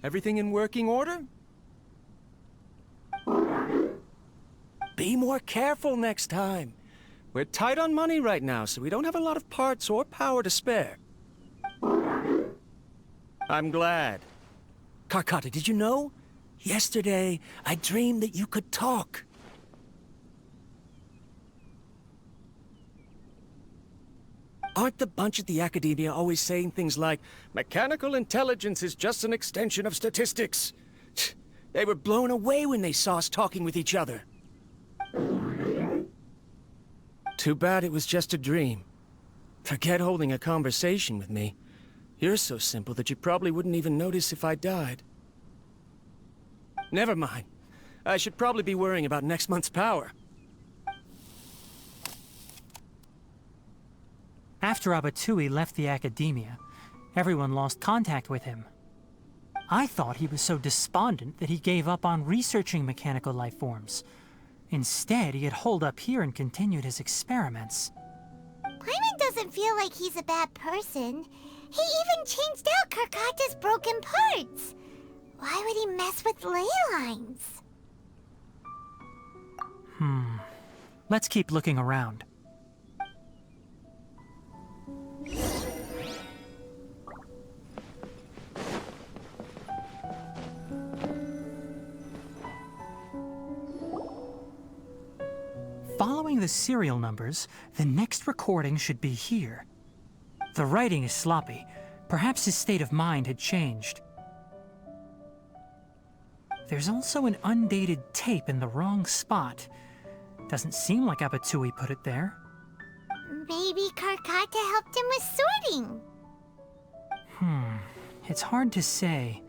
K: Everything in working order? Be more careful next time. We're tight on money right now, so we don't have a lot of parts or power to spare. I'm glad. Karkata, did you know? Yesterday, I dreamed that you could talk. Aren't the bunch at the Academia always saying things like, mechanical intelligence is just an extension of statistics? They were blown away when they saw us talking with each other. Too bad it was just a dream. Forget holding a conversation with me. You're so simple that you probably wouldn't even notice if I died. Never mind. I should probably be worrying about next month's power.
C: After Abatui left the Academia, everyone lost contact with him. I thought he was so despondent that he gave up on researching mechanical life forms. Instead, he had holed up here and continued his experiments.
B: Paimon doesn't feel like he's a bad person. He even changed out Karkata's broken parts. Why would he mess with ley lines?
C: Let's keep looking around. Following the serial numbers, the next recording should be here. The writing is sloppy. Perhaps his state of mind had changed. There's also an undated tape in the wrong spot. Doesn't seem like Abatui put it there.
B: Maybe Karkata helped him with sorting.
C: It's hard to say.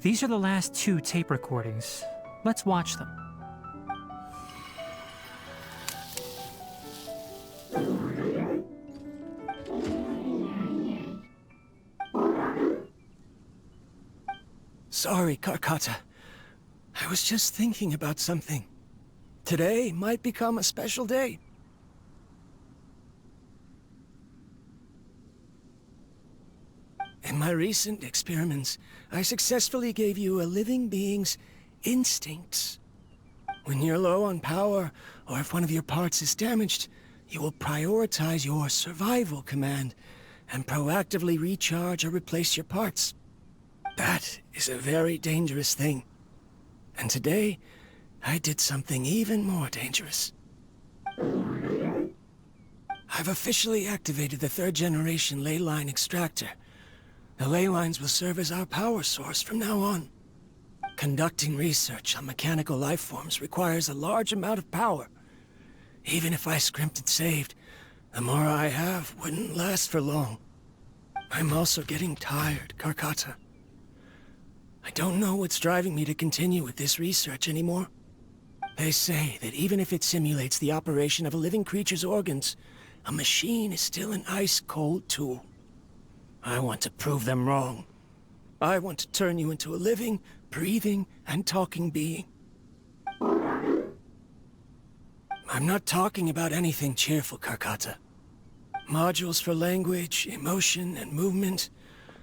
C: These are the last 2 tape recordings. Let's watch them.
K: Sorry, Karkata. I was just thinking about something. Today might become a special day. In my recent experiments, I successfully gave you a living being's instincts. When you're low on power, or if one of your parts is damaged, you will prioritize your survival command and proactively recharge or replace your parts. That is a very dangerous thing. And today, I did something even more dangerous. I've officially activated the 3rd generation ley line extractor. The ley lines will serve as our power source from now on. Conducting research on mechanical life forms requires a large amount of power. Even if I scrimpted and saved, the more I have wouldn't last for long. I'm also getting tired, Karkata. I don't know what's driving me to continue with this research anymore. They say that even if it simulates the operation of a living creature's organs, a machine is still an ice-cold tool. I want to prove them wrong. I want to turn you into a living, breathing, and talking being. I'm not talking about anything cheerful, Karkata. Modules for language, emotion, and movement.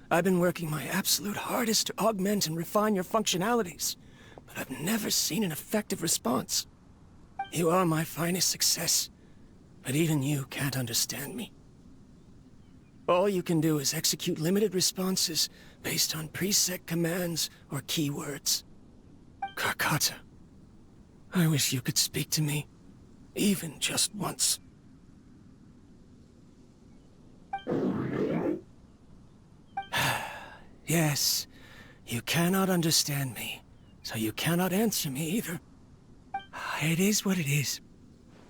K: I've been working my absolute hardest to augment and refine your functionalities, but I've never seen an effective response. You are my finest success, but even you can't understand me. All you can do is execute limited responses based on preset commands or keywords. Karkata, I wish you could speak to me, even just once. Yes, you cannot understand me, so you cannot answer me either. It is what it is.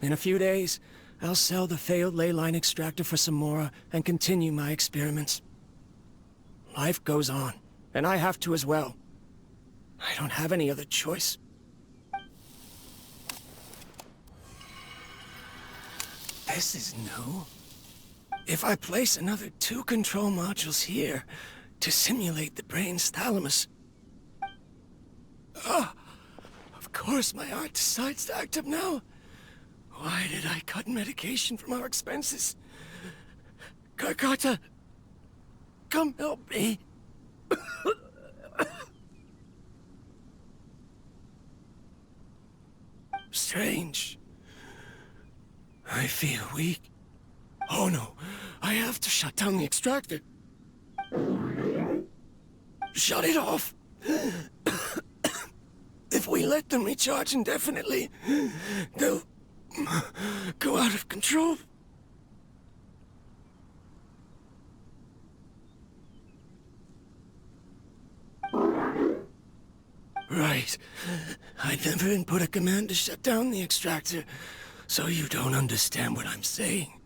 K: In a few days, I'll sell the failed ley line extractor for some more and continue my experiments. Life goes on, and I have to as well. I don't have any other choice. This is new. If I place another 2 control modules here to simulate the brain's thalamus... Of course my heart decides to act up now. Why did I cut medication from our expenses? Karkata, come help me. Strange. I feel weak. Oh no, I have to shut down the extractor. Shut it off. If we let them recharge indefinitely, they'll go out of control. Right. I never input a command to shut down the extractor, so you don't understand what I'm saying.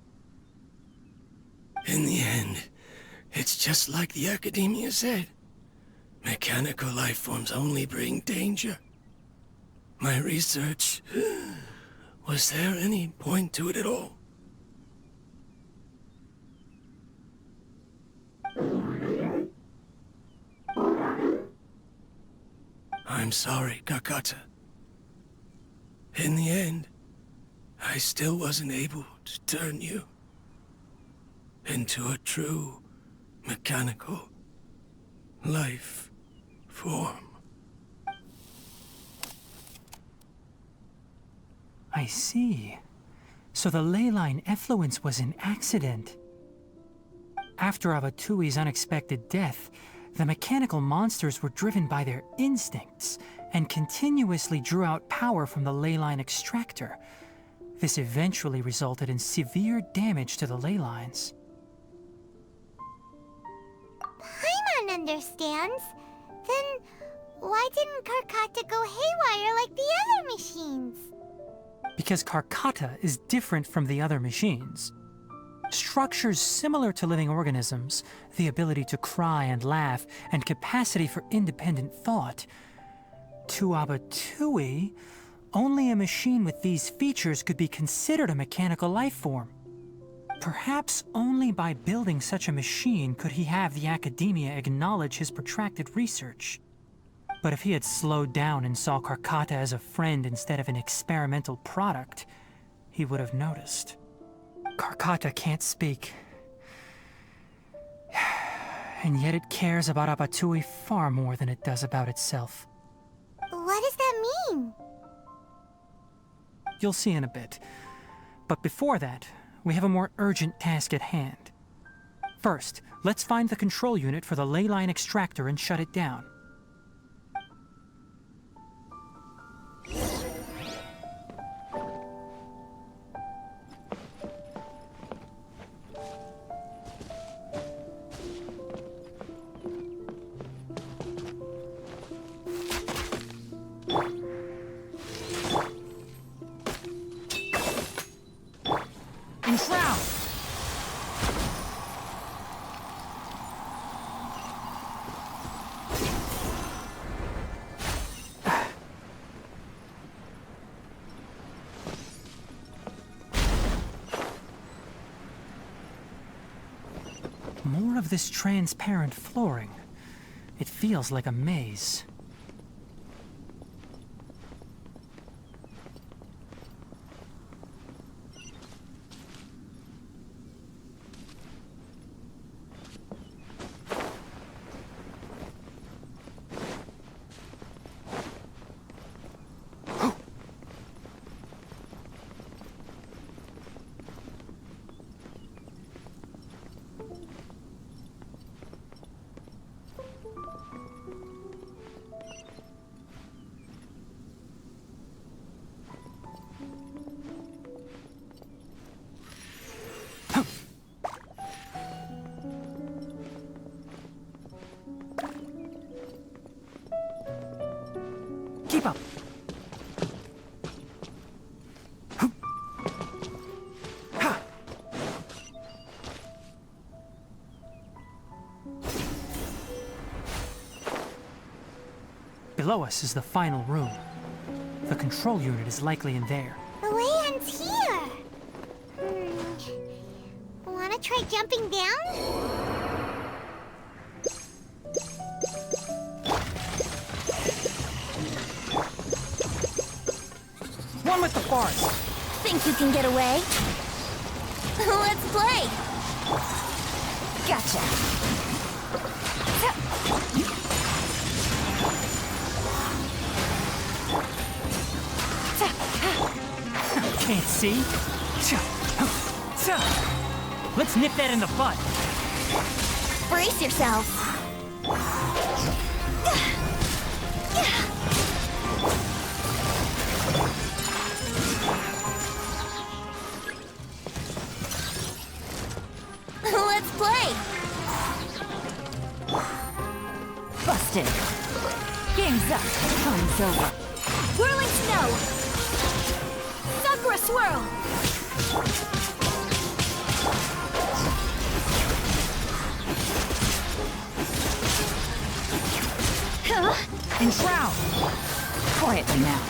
K: In the end, it's just like the Academia said. Mechanical life forms only bring danger. My research... Was there any point to it at all? I'm sorry, Kakata. In the end, I still wasn't able to turn you into a true mechanical life form.
C: I see. So the ley line effluence was an accident. After Abatui's unexpected death, the mechanical monsters were driven by their instincts and continuously drew out power from the ley line extractor. This eventually resulted in severe damage to the ley lines.
B: Paimon understands. Then why didn't Karkata go haywire like the other machines?
C: Because Karkata is different from the other machines. Structures similar to living organisms, the ability to cry and laugh, and capacity for independent thought. To Abatui, only a machine with these features could be considered a mechanical life form. Perhaps only by building such a machine could he have the Academia acknowledge his protracted research. But if he had slowed down and saw Karkata as a friend instead of an experimental product, he would have noticed. Karkata can't speak. And yet it cares about Abatui far more than it does about itself.
B: What does that mean?
C: You'll see in a bit. But before that, we have a more urgent task at hand. First, let's find the control unit for the ley line extractor and shut it down. More of this transparent flooring. It feels like a maze. Keep up. Below us is the final room. The control unit is likely in there.
B: The land's here! Wanna try jumping down?
C: One with the forest!
B: Think you can get away? Let's play! Gotcha!
C: Can't see? Let's nip that in the bud.
B: Brace yourself! Let's play! Busted! Game's up! Time's over! Whirling snow! Sakura swirl!
C: Enshroud!
A: Quietly now.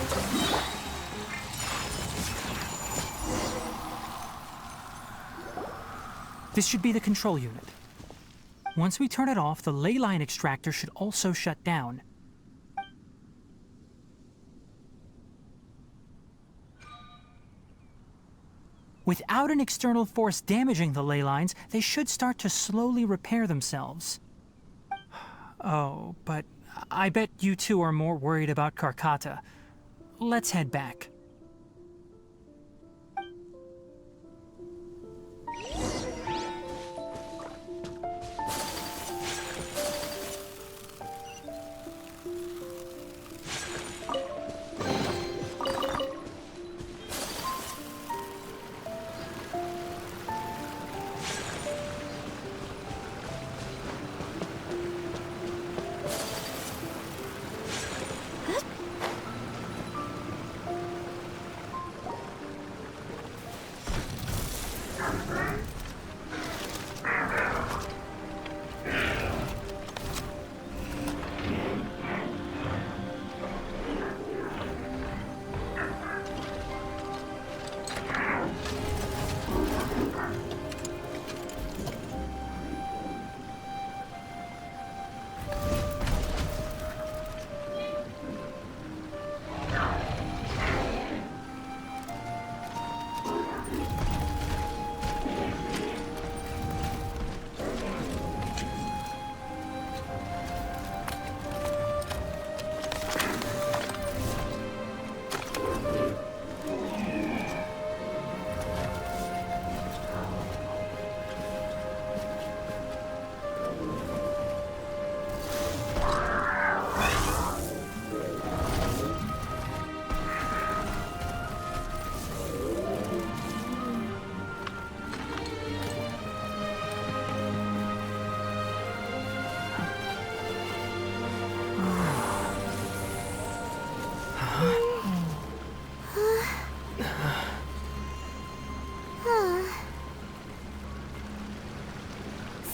C: This should be the control unit. Once we turn it off, the ley line extractor should also shut down. Without an external force damaging the ley lines, they should start to slowly repair themselves. Oh, but I bet you two are more worried about Karkata. Let's head back.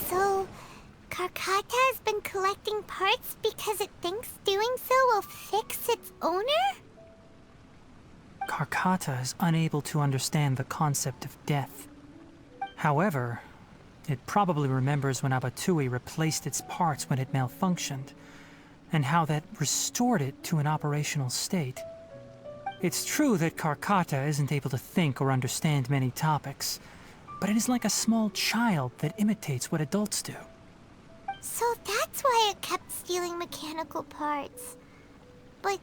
B: So, Karkata has been collecting parts because it thinks doing so will fix its owner?
C: Karkata is unable to understand the concept of death. However, it probably remembers when Abatui replaced its parts when it malfunctioned, and how that restored it to an operational state. It's true that Karkata isn't able to think or understand many topics, but it is like a small child that imitates what adults do.
B: So that's why it kept stealing mechanical parts. But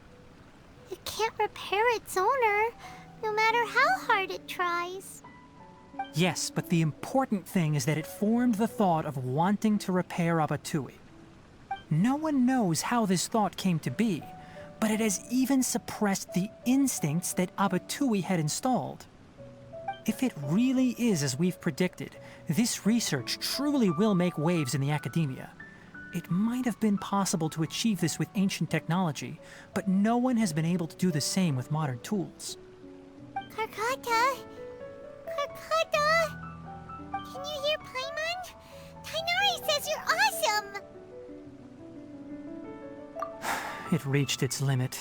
B: it can't repair its owner, no matter how hard it tries.
C: Yes, but the important thing is that it formed the thought of wanting to repair Abatui. No one knows how this thought came to be, but it has even suppressed the instincts that Abatui had installed. If it really is as we've predicted, this research truly will make waves in the academia. It might have been possible to achieve this with ancient technology, but no one has been able to do the same with modern tools.
B: Karkata? Karkata? Can you hear Paimon? Tighnari says you're awesome!
C: It reached its limit.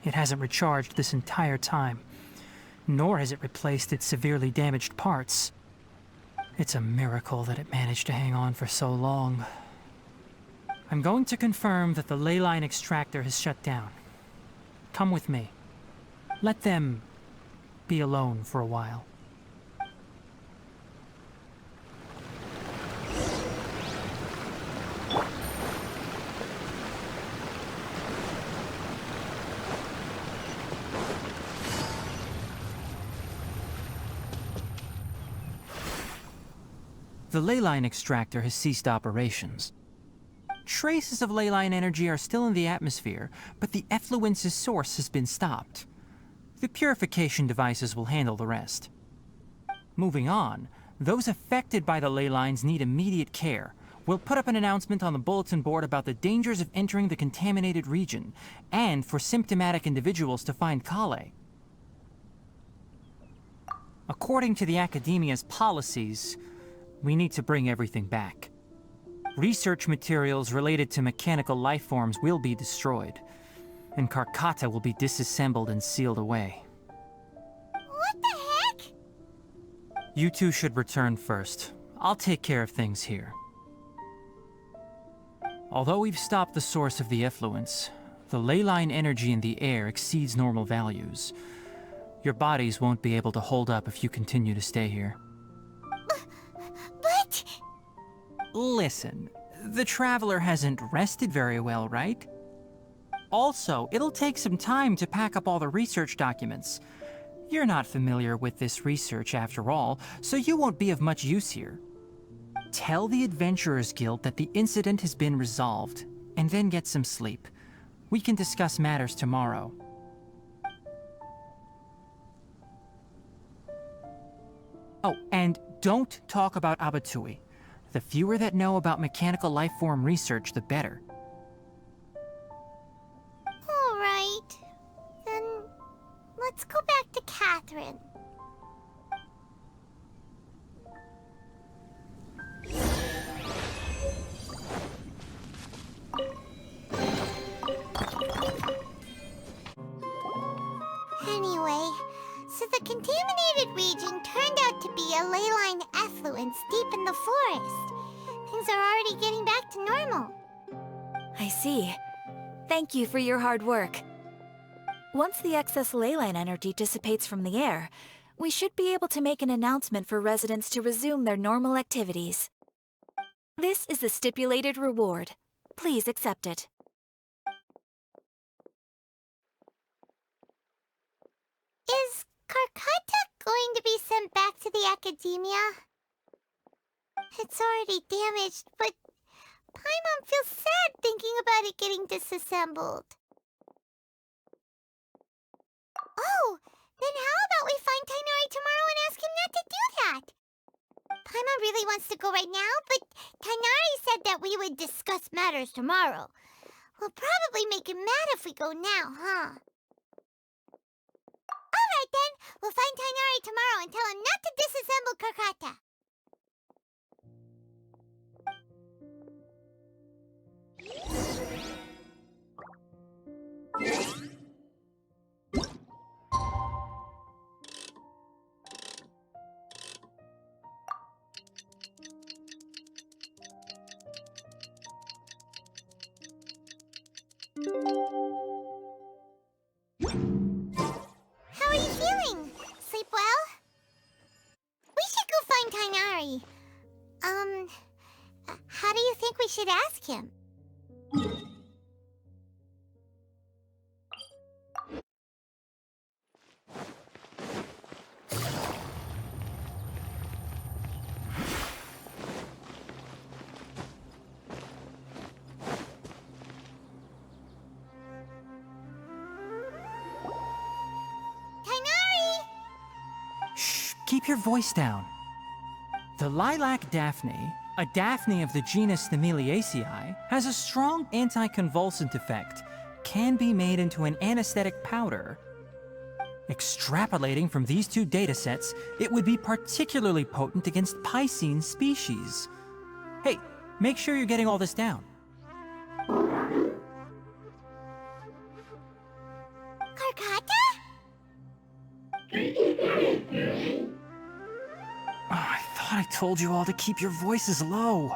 C: It hasn't recharged this entire time, nor has it replaced its severely damaged parts. It's a miracle that it managed to hang on for so long. I'm going to confirm that the ley line extractor has shut down. Come with me. Let them be alone for a while. The ley line extractor has ceased operations. Traces of ley line energy are still in the atmosphere, but the effluence's source has been stopped. The purification devices will handle the rest. Moving on, those affected by the ley lines need immediate care. We'll put up an announcement on the bulletin board about the dangers of entering the contaminated region, and for symptomatic individuals to find Kale. According to the Academia's policies, we need to bring everything back. Research materials related to mechanical life forms will be destroyed, and Karkata will be disassembled and sealed away.
B: What the heck?
C: You two should return first. I'll take care of things here. Although we've stopped the source of the effluence, the ley line energy in the air exceeds normal values. Your bodies won't be able to hold up if you continue to stay here.
B: But...
C: Listen, the Traveler hasn't rested very well, right? Also, it'll take some time to pack up all the research documents. You're not familiar with this research after all, so you won't be of much use here. Tell the Adventurers Guild that the incident has been resolved, and then get some sleep. We can discuss matters tomorrow. Oh, and don't talk about Abatui. The fewer that know about mechanical life form research, the better.
B: All right. Then let's go back to Catherine. Anyway, so the contaminated region turned out to be a ley line effluence deep in the forest. Things are already getting back to normal.
A: I see. Thank you for your hard work. Once the excess ley line energy dissipates from the air, we should be able to make an announcement for residents to resume their normal activities. This is the stipulated reward. Please accept it.
B: Is Karkata going to be sent back to the Academia? It's already damaged, but Paimon feels sad thinking about it getting disassembled. Oh, then how about we find Tighnari tomorrow and ask him not to do that? Paimon really wants to go right now, but Tighnari said that we would discuss matters tomorrow. We'll probably make him mad if we go now, huh? Alright then, we'll find Tighnari tomorrow and tell him not to disassemble Karkata. How are you feeling? Sleep well? We should go find Tighnari. How do you think we should ask him?
C: Shh, keep your voice down. The Lilac Daphne A Daphne of the genus Thameliaceae has a strong anticonvulsant effect, can be made into an anesthetic powder. Extrapolating from these two datasets, it would be particularly potent against Piscine species. Hey, make sure you're getting all this down.
B: Karkata?
C: Oh, I thought I told you all to keep your voices low.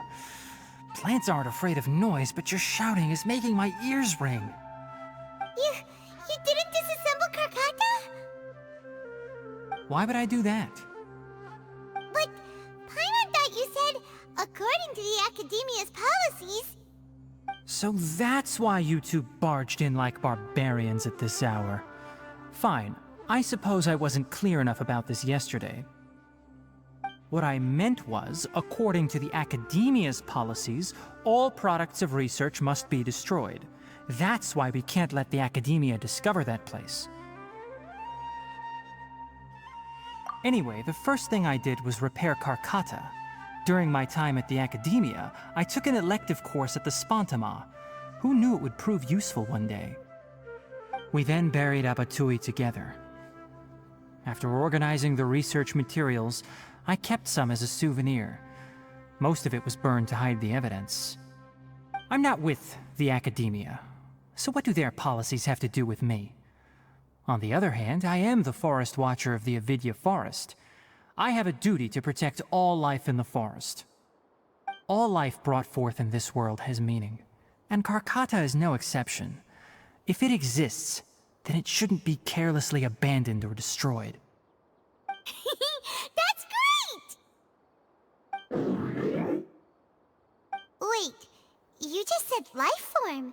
C: Plants aren't afraid of noise, but your shouting is making my ears ring.
B: You didn't disassemble Karkata?
C: Why would I do that?
B: But Paimon thought you said, according to the Academia's policies...
C: So that's why you two barged in like barbarians at this hour. Fine, I suppose I wasn't clear enough about this yesterday. What I meant was, according to the Academia's policies, all products of research must be destroyed. That's why we can't let the Academia discover that place. Anyway, the first thing I did was repair Karkata. During my time at the Academia, I took an elective course at the Spontama. Who knew it would prove useful one day? We then buried Abatui together. After organizing the research materials, I kept some as a souvenir. Most of it was burned to hide the evidence. I'm not with the Academia, so what do their policies have to do with me? On the other hand, I am the Forest Watcher of the Avidya Forest. I have a duty to protect all life in the forest. All life brought forth in this world has meaning, and Karkata is no exception. If it exists, then it shouldn't be carelessly abandoned or destroyed.
B: That's great! Wait, you just said life form.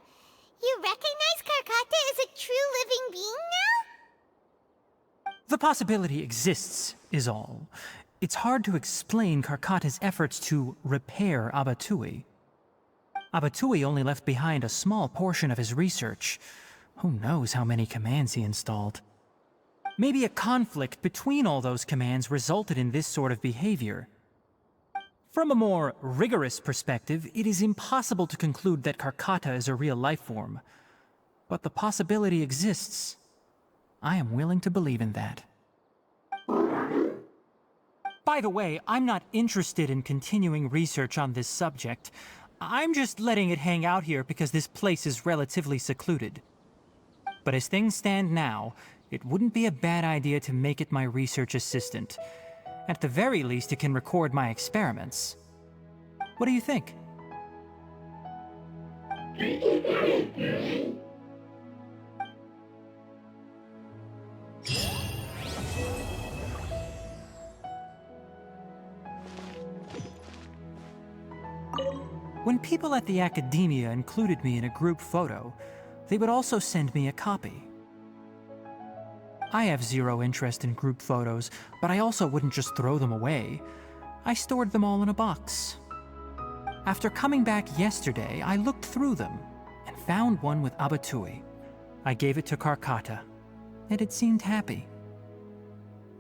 B: You recognize Karkata as a true living being now?
C: The possibility exists, is all. It's hard to explain Karkata's efforts to repair Abatui. Abatui only left behind a small portion of his research. Who knows how many commands he installed? Maybe a conflict between all those commands resulted in this sort of behavior. From a more rigorous perspective, it is impossible to conclude that Karkata is a real life form. But the possibility exists. I am willing to believe in that. By the way, I'm not interested in continuing research on this subject. I'm just letting it hang out here because this place is relatively secluded. But as things stand now, it wouldn't be a bad idea to make it my research assistant. At the very least, it can record my experiments. What do you think? When people at the Academia included me in a group photo, they would also send me a copy. I have zero interest in group photos, but I also wouldn't just throw them away. I stored them all in a box. After coming back yesterday, I looked through them and found one with Abatui. I gave it to Karkata, and it seemed happy.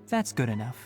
C: That's good enough.